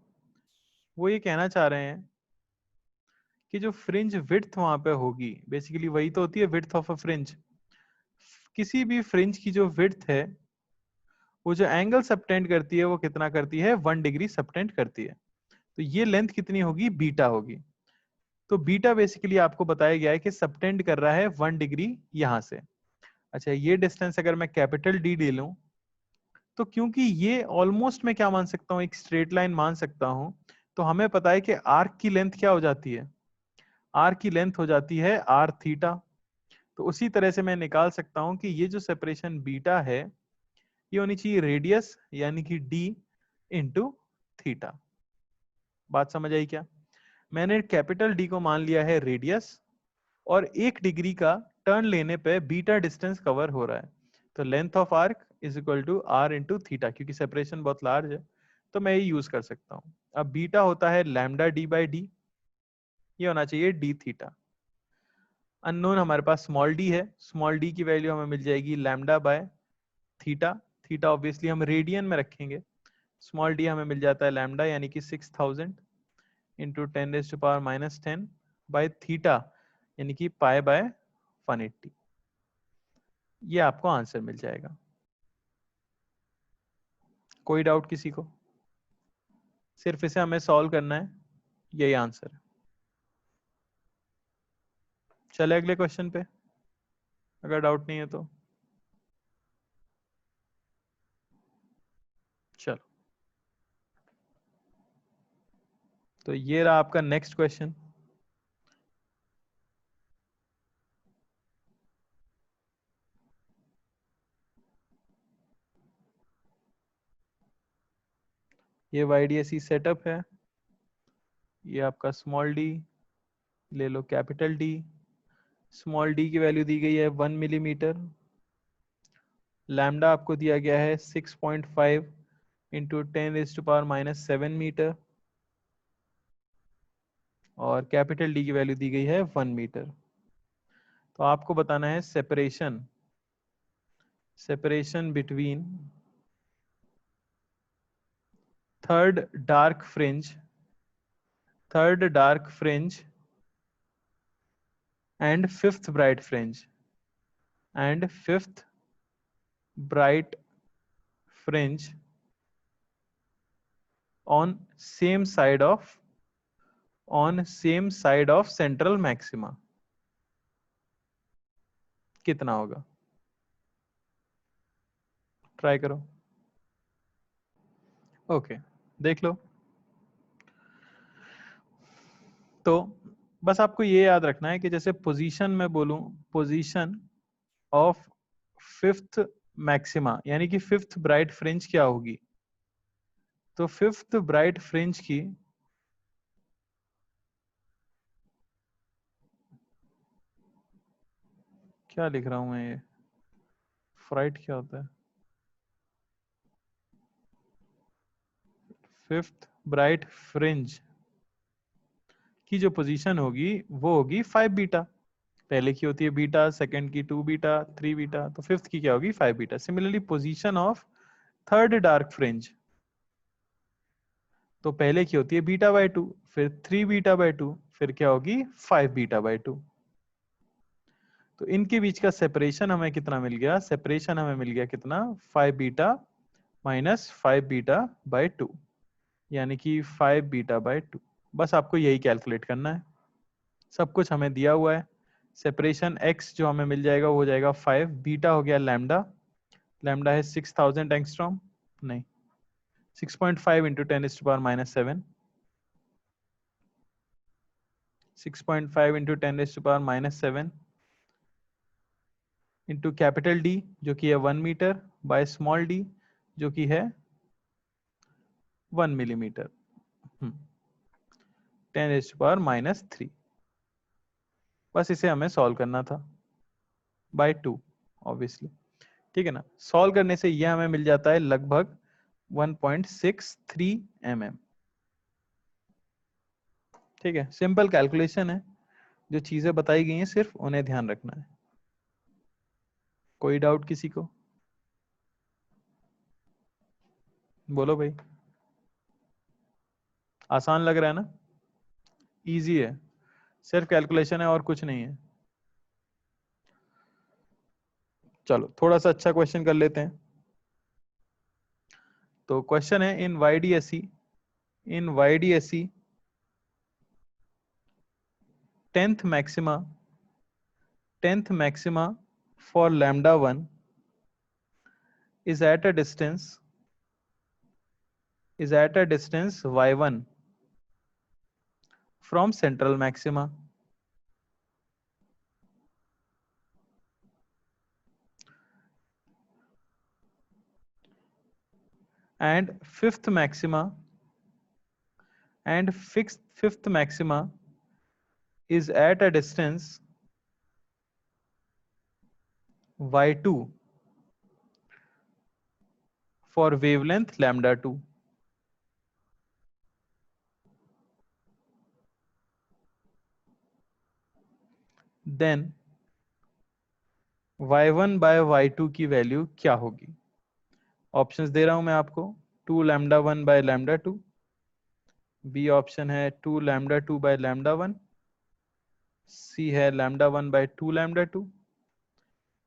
वो ये कहना चाह रहे हैं कि जो फ्रिंज विड्थ वहां पे होगी, बेसिकली वही तो होती है विड्थ ऑफ अ फ्रिंज। किसी भी फ्रिंज की जो विड्थ है, वो जो एंगल सबटेंड करती है वो कितना करती है, 1 डिग्री सबटेंड करती है। तो ये लेंथ कितनी होगी, बीटा होगी। तो बीटा बेसिकली आपको बताया गया है कि सबटेंड कर रहा है 1 डिग्री यहां से। अच्छा, ये डिस्टेंस अगर मैं कैपिटल डी ले लूं, तो क्योंकि ये ऑलमोस्ट मैं क्या मान सकता हूं, एक स्ट्रेट लाइन मान सकता हूं, तो हमें पता है कि आर्क की लेंथ क्या हो जाती है, आर्क की लेंथ हो जाती है आर थीटा। तो उसी तरह से मैं निकाल सकता हूं कि ये जो सेपरेशन बीटा है, ये होनी चाहिए रेडियस, यानी कि डी इंटू थीटा। बात समझ आई क्या? मैंने कैपिटल डी को मान लिया है रेडियस, और 1 डिग्री का टर्न लेने पे बीटा डिस्टेंस कवर हो रहा है। तो length of arc is equal to R into theta, क्योंकि सेपरेशन बहुत लार्ज है तो मैं ये यूज कर सकता हूँ। अब बीटा होता है लैम्डा डी बाई डी, ये होना चाहिए डी थीटा। अननोन हमारे पास स्मॉल डी है, स्मॉल डी की वैल्यू हमें मिल जाएगी lambda by theta. Theta obviously हम रेडियन में रखेंगे। स्मॉल डी हमें मिल जाता है लैम्डा, यानी कि 6000 इंटू 10⁻⁻10 बाय थीटा, यानी कि पाई बाय 180। ये आपको आंसर मिल जाएगा। कोई डाउट किसी को? सिर्फ इसे हमें सॉल्व करना है, यही आंसर है। चले अगले क्वेश्चन पे, अगर डाउट नहीं है तो। चलो, तो ये रहा आपका नेक्स्ट क्वेश्चन। ये YDSE सेटअप है, ये आपका स्मॉल डी ले लो, कैपिटल डी। स्मॉल डी की वैल्यू दी गई है 1 मिलीमीटर। लैम्डा आपको दिया गया है 6.5 इंटू 10⁻⁻7 मीटर, और कैपिटल डी की वैल्यू दी गई है 1 मीटर। तो आपको बताना है separation between third dark fringe and fifth bright fringe on same side of central maxima. कितना होगा? ट्राई करो। ओके, देख लो। तो बस आपको ये याद रखना है कि जैसे पोजीशन में बोलूं, पोजीशन ऑफ फिफ्थ मैक्सिमा, यानी कि फिफ्थ ब्राइट फ्रिंज क्या होगी, तो फिफ्थ ब्राइट फ्रिंज की क्या लिख रहा हूं मैं, ये फ्राइट क्या होता है, फिफ्थ ब्राइट फ्रिंज की जो पोजीशन होगी वो होगी 5 बीटा। पहले की होती है बीटा, सेकंड की 2 बीटा, 3 बीटा, तो फिफ्थ की क्या होगी 5 beta. Similarly position of third dark fringe, तो पहले की होती है बीटा बाय 2, फिर 3 बीटा बाय 2, फिर क्या होगी 5 बीटा बाय 2। तो इनके बीच का सेपरेशन हमें कितना मिल गया? सेपरेशन हमें मिल गया कितना? 5 बीटा माइनस 5 बीटा बाय 2, यानी कि 5 बीटा बाय 2। बस आपको यही कैलकुलेट करना है, सब कुछ हमें दिया हुआ है। सेपरेशन x जो हमें मिल जाएगा वो हो जाएगा 5, बीटा हो गया लैम्डा, लैम्डा है 6000 एंगस्ट्रॉम, नहीं 6.5 into 10⁻⁻7, 6.5 into 10⁻⁻7 into capital D जो कि है 1 मीटर बाय स्मॉल डी जो कि है 1 मिलीमीटर, 10⁻⁻3। बस इसे हमें सॉल्व करना था बाय 2 ऑब्वियसली, ठीक है ना। सॉल्व करने से यह हमें मिल जाता है लगभग 1.63 mm। ठीक है, सिंपल कैलकुलेशन है, जो चीजें बताई गई हैं सिर्फ उन्हें ध्यान रखना है। कोई डाउट किसी को? बोलो भाई। आसान लग रहा है ना? इजी है, सिर्फ कैलकुलेशन है और कुछ नहीं है। चलो थोड़ा सा अच्छा क्वेश्चन कर लेते हैं। तो क्वेश्चन है इन YDSE, in YDSE 10th maxima for lambda 1 is at a distance y1 from central maxima, and fifth maxima is at a distance y2 for wavelength lambda 2. Then y1 by y2 की value क्या होगी? Options दे रहा हूं मैं आपको, 2 lambda 1 by lambda 2, B option है 2 lambda 2 by lambda 1, सी है lambda 1 bye 2 lambda 2,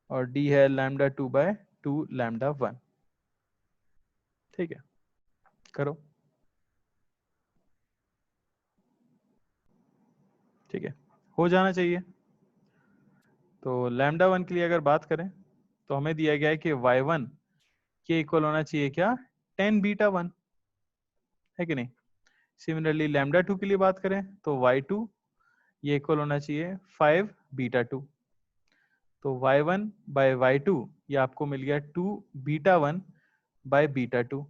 और डी है लैम्डा 2 बाय 2 लैम्डा 1। ठीक है, करो। ठीक है, हो जाना चाहिए। तो लैम्डा 1 के लिए अगर बात करें तो हमें दिया गया है कि y1 के इक्वल होना चाहिए क्या? 10 बीटा 1, है कि नहीं। सिमिलरली लैम्डा 2 के लिए बात करें तो y2 ये इक्वल होना चाहिए 5 बीटा 2। तो y1 बाय y2 ये आपको मिल गया 2 बीटा 1 बाय बीटा 2,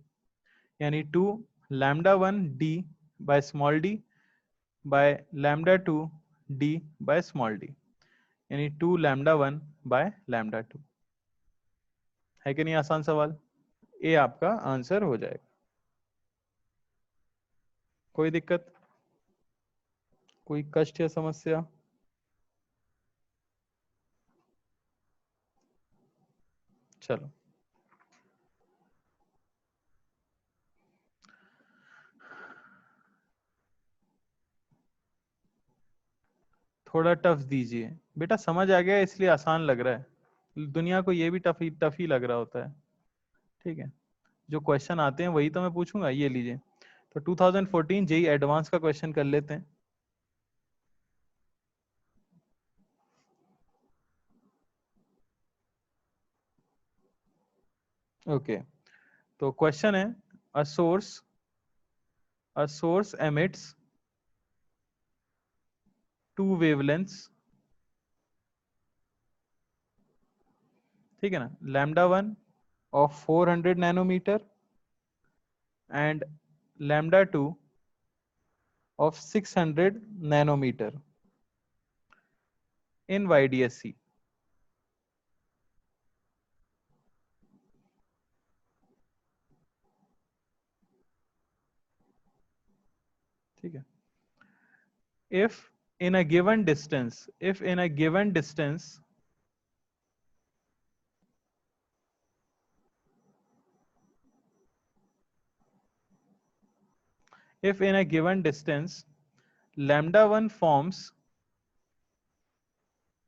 यानी 2 lambda 1 D by small D bye lambda 2 D by small D, यानी 2 लैम्डा 1 बाय लैम्डा 2। है कि नहीं आसान सवाल? ए आपका आंसर हो जाएगा। कोई दिक्कत, कोई कष्ट या समस्या? चलो थोड़ा टफ दीजिए बेटा, समझ आ गया इसलिए आसान लग रहा है, दुनिया को ये भी टफ ही लग रहा होता है। ठीक है, जो क्वेश्चन आते हैं वही तो मैं पूछूंगा। ये लीजिए, तो 2014 जेई एडवांस का क्वेश्चन कर लेते हैं। ओके, तो क्वेश्चन है a source emits two wavelengths, ठीक है ना, lambda 1 of 400 nanometer and lambda 2 of 600 nanometer in YDSC। ठीक है, if in a given distance if in a given distance lambda 1 forms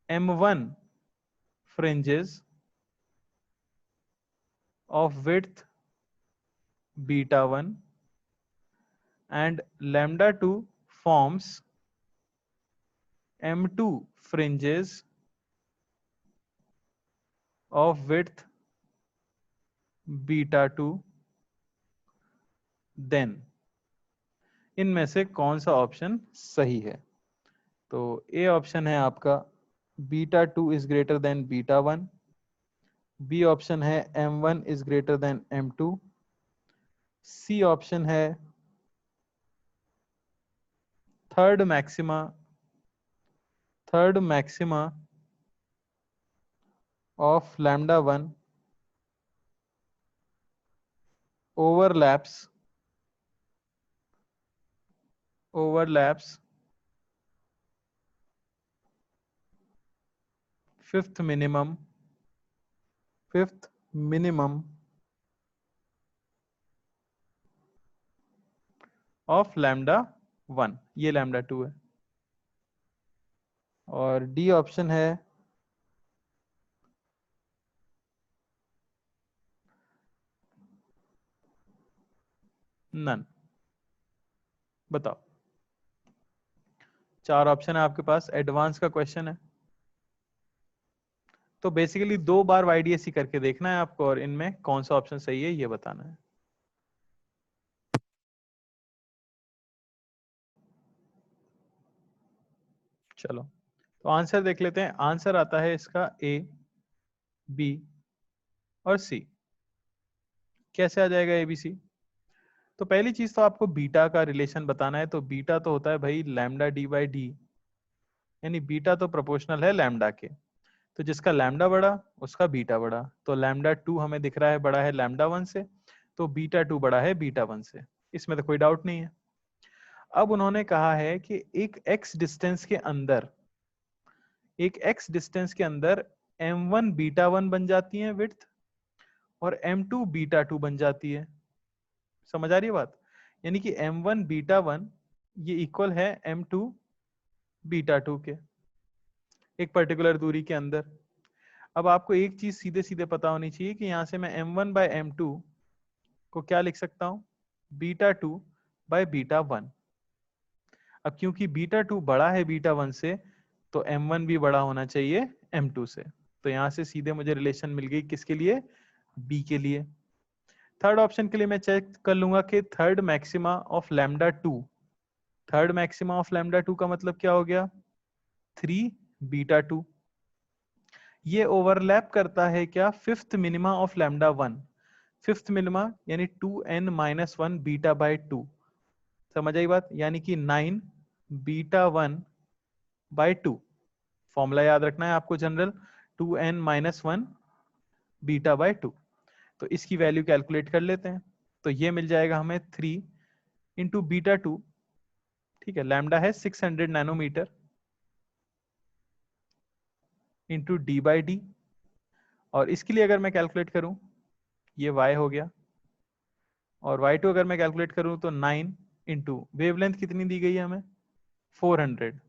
m1 fringes of width beta 1 and lambda 2 forms m2 fringes of width beta 2, then इनमें से कौन सा option सही है? तो ए option है आपका beta 2 is greater than beta 1, B option है m1 is greater than m2, C option है third maxima of lambda 1 overlaps fifth minimum of lambda 1, ये lambda 2 है। और डी ऑप्शन है नन। बताओ, चार ऑप्शन है आपके पास, एडवांस का क्वेश्चन है, तो बेसिकली 2 बार YDSC करके देखना है आपको और इनमें कौन सा ऑप्शन सही है ये बताना है। चलो तो आंसर देख लेते हैं। आंसर आता है इसका ए, बी और सी। कैसे आ जाएगा ए बी सी? तो पहली चीज तो आपको बीटा का रिलेशन बताना है। तो बीटा तो होता है भाई लैम्डा डी बाई डी, यानी बीटा तो प्रोपोर्शनल है लैम्डा के। तो जिसका लैम्डा बड़ा उसका बीटा बड़ा, तो लैम्डा 2 हमें दिख रहा है बड़ा है लैम्डा 1 से, तो बीटा 2 बड़ा है बीटा 1 से, इसमें तो कोई डाउट नहीं है। अब उन्होंने कहा है कि एक x डिस्टेंस के अंदर m1 बीटा 1 बन जाती है विड्थ और m2 बीटा 2 बन जाती है। समझ आ रही है बात? यानी कि m1 बीटा 1 ये इक्वल है m2 बीटा 2 के एक पर्टिकुलर दूरी के अंदर। अब आपको एक चीज सीधे सीधे पता होनी चाहिए कि यहां से मैं m1 बाय m2 को क्या लिख सकता हूं, बीटा 2 बाय बीटा 1। अब क्योंकि बीटा 2 बड़ा है बीटा 1 से, तो m1 भी बड़ा होना चाहिए m2 से। तो यहां से सीधे मुझे रिलेशन मिल गई किसके लिए, b के लिए। थर्ड ऑप्शन के लिए मैं चेक कर लूंगा कि third maxima of lambda 2, third maxima of lambda 2 का मतलब क्या हो गया, 3 बीटा 2। ये ओवरलैप करता है क्या, fifth minima of lambda 1। Fifth minima यानी 2n-1 बीटा बाय 2। समझ आई बात? यानी कि 9 बीटा 1 बाय 2। फॉर्मूला याद रखना है आपको जनरल, 2n-1 बीटा बाय 2। तो इसकी वैल्यू कैलकुलेट कर लेते हैं। तो ये मिल जाएगा हमें 3 इंटू बीटा 2, ठीक है, लैम्डा है 600 nanometre into D by D. और इसके लिए अगर मैं कैलकुलेट करूं, ये y हो गया, और y2 अगर मैं कैलकुलेट करूं तो 9 इंटू वेवलेंथ कितनी दी गई है हमें, 400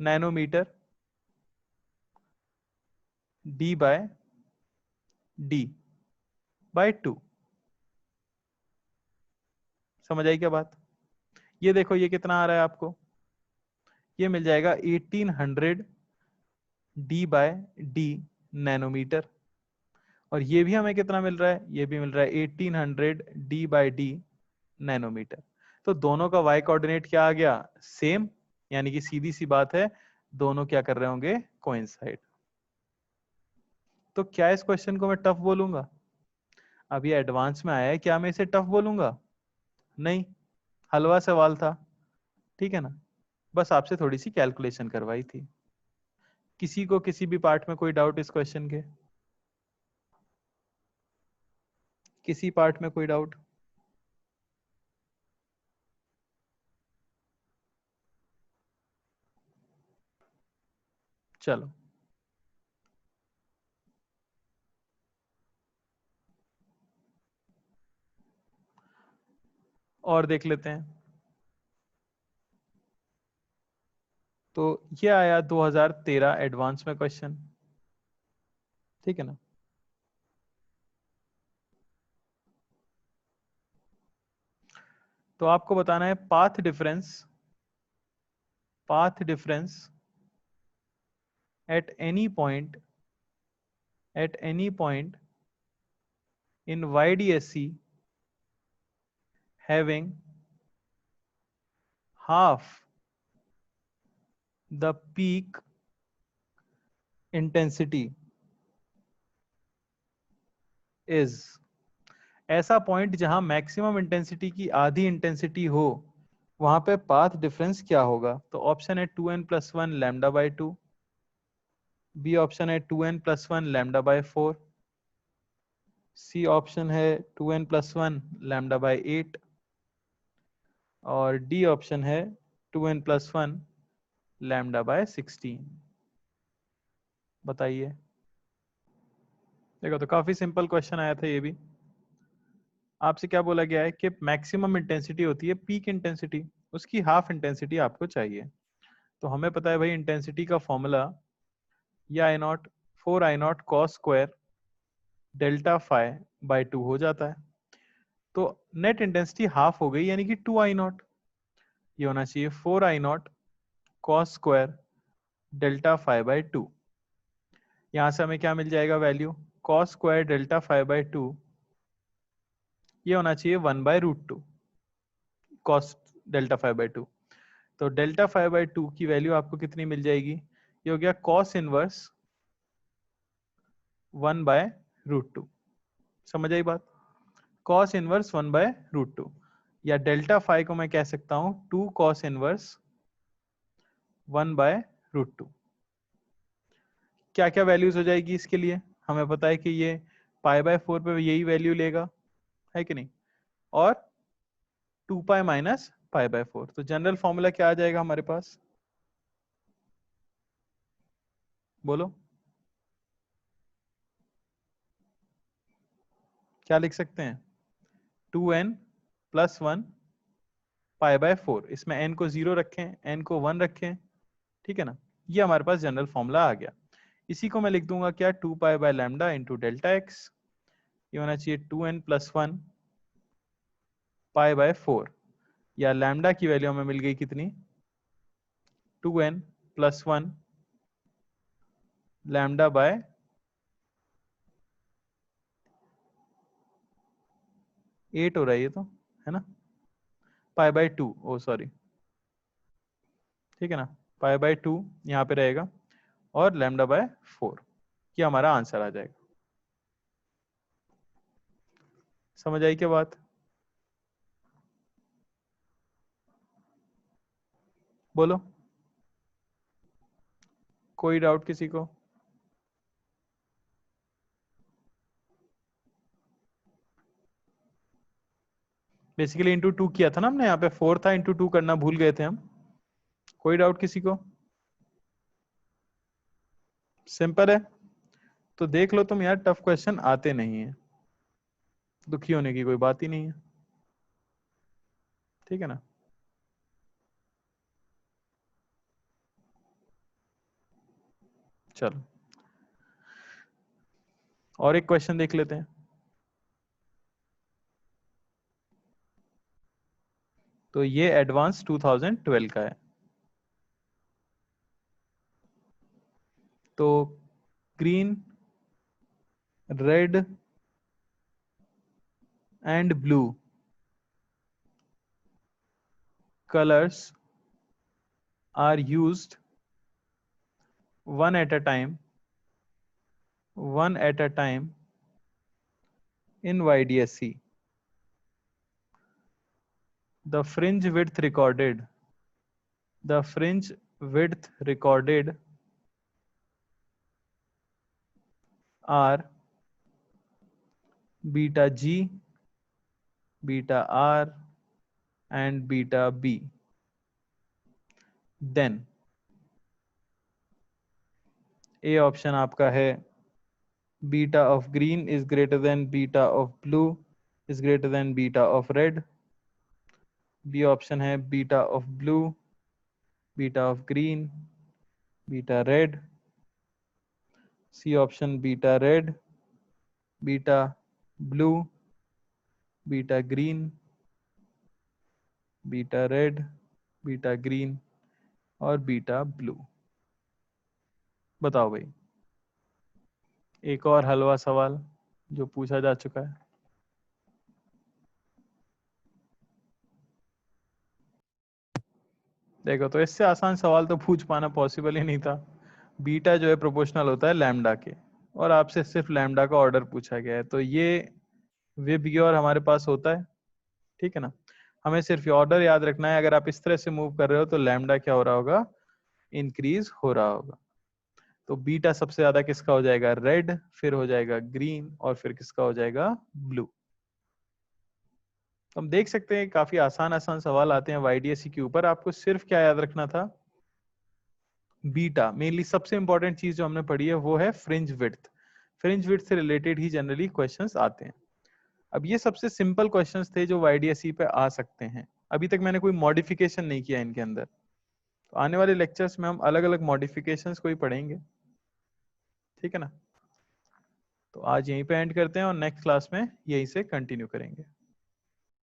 nanometre D by D by 2। समझ आई क्या बात? ये देखो ये कितना आ रहा है आपको, ये मिल जाएगा 1800 डी बाय डी नैनोमीटर। और ये भी हमें कितना मिल रहा है, ये भी मिल रहा है 1800 डी बाय डी नैनोमीटर। तो दोनों का y कोऑर्डिनेट क्या आ गया, सेम, यानी कि सीधी सी बात है दोनों क्या कर रहे होंगे, कोइंसाइड। तो क्या इस क्वेश्चन को मैं टफ बोलूंगा? अब ये एडवांस में आया है, क्या मैं इसे टफ बोलूंगा? नहीं, हलवा सवाल था, ठीक है ना, बस आपसे थोड़ी सी कैलकुलेशन करवाई थी। किसी को किसी भी पार्ट में कोई डाउट इस क्वेश्चन के, किसी पार्ट में कोई डाउट? चलो और देख लेते हैं। तो ये आया 2013 एडवांस में क्वेश्चन, ठीक है ना। तो आपको बताना है path difference at any point in YDSC having half the peak intensity is, ऐसा पॉइंट जहां मैक्सिमम इंटेंसिटी की आधी इंटेंसिटी हो, वहां पे पाथ डिफरेंस क्या होगा। तो ऑप्शन है 2n+1 lambda by 2, B option है 2n+1 lambda by 4, C option है 2n+1 लैम्डा बाई 8 और डी ऑप्शन है 2n+1 लैम्डा बाय 16। बताइए। देखो तो काफी सिंपल क्वेश्चन आया था ये भी। आपसे क्या बोला गया है कि मैक्सिमम इंटेंसिटी होती है पीक इंटेंसिटी, उसकी हाफ इंटेंसिटी आपको चाहिए। तो हमें पता है भाई इंटेंसिटी का फॉर्मूला या I naught 4I0 cos square delta phi by 2 हो जाता है। तो नेट इंटेंसिटी हाफ हो गई यानी कि 2I0, ये होना चाहिए 4I0 cos square delta phi by 2। यहां से हमें क्या मिल जाएगा value, cos square delta phi by 2, ये होना चाहिए 1/√2 कॉस डेल्टा फाई बाय 2। तो डेल्टा फाई बाय 2 की वैल्यू आपको कितनी मिल जाएगी, ये हो गया कॉस इनवर्स 1/√2। समझ आई बात, कॉस इनवर्स 1/√2, या डेल्टा फाई को मैं कह सकता हूं 2 कॉस इनवर्स 1/√2। क्या क्या वैल्यूज हो जाएगी इसके लिए, हमें पता है कि ये π/4 पे यही वैल्यू लेगा, है कि नहीं, और 2π माइनस π/4। तो जनरल फॉर्मूला क्या आ जाएगा हमारे पास, बोलो क्या लिख सकते हैं, 2n+1 π/4, इसमें n को 0 रखें, n को 1 रखें, ठीक है ना। ये हमारे पास जनरल फॉर्मूला आ गया। इसी को मैं लिख दूंगा क्या, 2π/λ इंटू डेल्टा एक्स, ये होना चाहिए 2n+1 π/4, या लैम्डा की वैल्यू हमें मिल गई कितनी, 2n+1 लैम्डा बाय 8 हो रहा है ये तो, है ना, π/2, ओ सॉरी, ठीक है ना, π/2 यहाँ पे रहेगा और λ/4, ये हमारा आंसर आ जाएगा। समझ आई क्या बात, बोलो कोई डाउट किसी को। बेसिकली इंटू 2 किया था ना हमने, यहाँ पे 4 था, इंटू 2 करना भूल गए थे हम। कोई डाउट किसी को, सिंपल है। तो देख लो तुम यार, टफ क्वेश्चन आते नहीं है, दुखी होने की कोई बात ही नहीं है, ठीक है ना। चलो और एक क्वेश्चन देख लेते हैं। तो ये एडवांस 2012 का है। तो green, red and blue colors are used one at a time, one at a time in YDSC. The fringe width recorded, the fringe width recorded are beta G, beta R and beta B. Then A option आपका है beta of green is greater than beta of blue is greater than beta of red. B option है beta of blue, beta of green, beta red. C option beta red, beta blue, beta green, beta red, beta green और beta blue. बताओ भाई। एक और हलवा सवाल जो पूछा जा चुका है। देखो, तो इससे आसान सवाल तो पूछ पाना पॉसिबल ही नहीं था। बीटा जो है प्रोपोर्शनल होता है लैम्डा के, और आपसे सिर्फ लैम्डा का ऑर्डर पूछा गया है, तो ये विबग्योर हमारे पास होता है। ठीक है ना, हमें सिर्फ ऑर्डर याद रखना है। अगर आप इस तरह से मूव कर रहे हो तो लैम्डा क्या हो रहा होगा, इंक्रीज हो रहा होगा। तो बीटा सबसे ज्यादा किसका हो जाएगा, रेड, फिर हो जाएगा ग्रीन और फिर किसका हो जाएगा, ब्लू। तो हम देख सकते हैं काफी आसान आसान सवाल आते हैं वाईडीएसई के ऊपर। आपको सिर्फ क्या याद रखना था, बीटा। मेनली सबसे इंपॉर्टेंट चीज जो हमने पढ़ी है वो है फ्रिंज विड्थ। फ्रिंज विड्थ से रिलेटेड ही जनरली क्वेश्चंस आते हैं। अब ये सबसे सिंपल क्वेश्चंस थे जो वाईडीएसई पे आ सकते हैं। अभी तक मैंने कोई मॉडिफिकेशन नहीं किया इनके अंदर। तो आने वाले लेक्चर्स में हम अलग अलग मॉडिफिकेशंस को ही पढ़ेंगे। ठीक है ना, तो आज यहीं पे एंड करते हैं और नेक्स्ट क्लास में यहीं से कंटिन्यू करेंगे।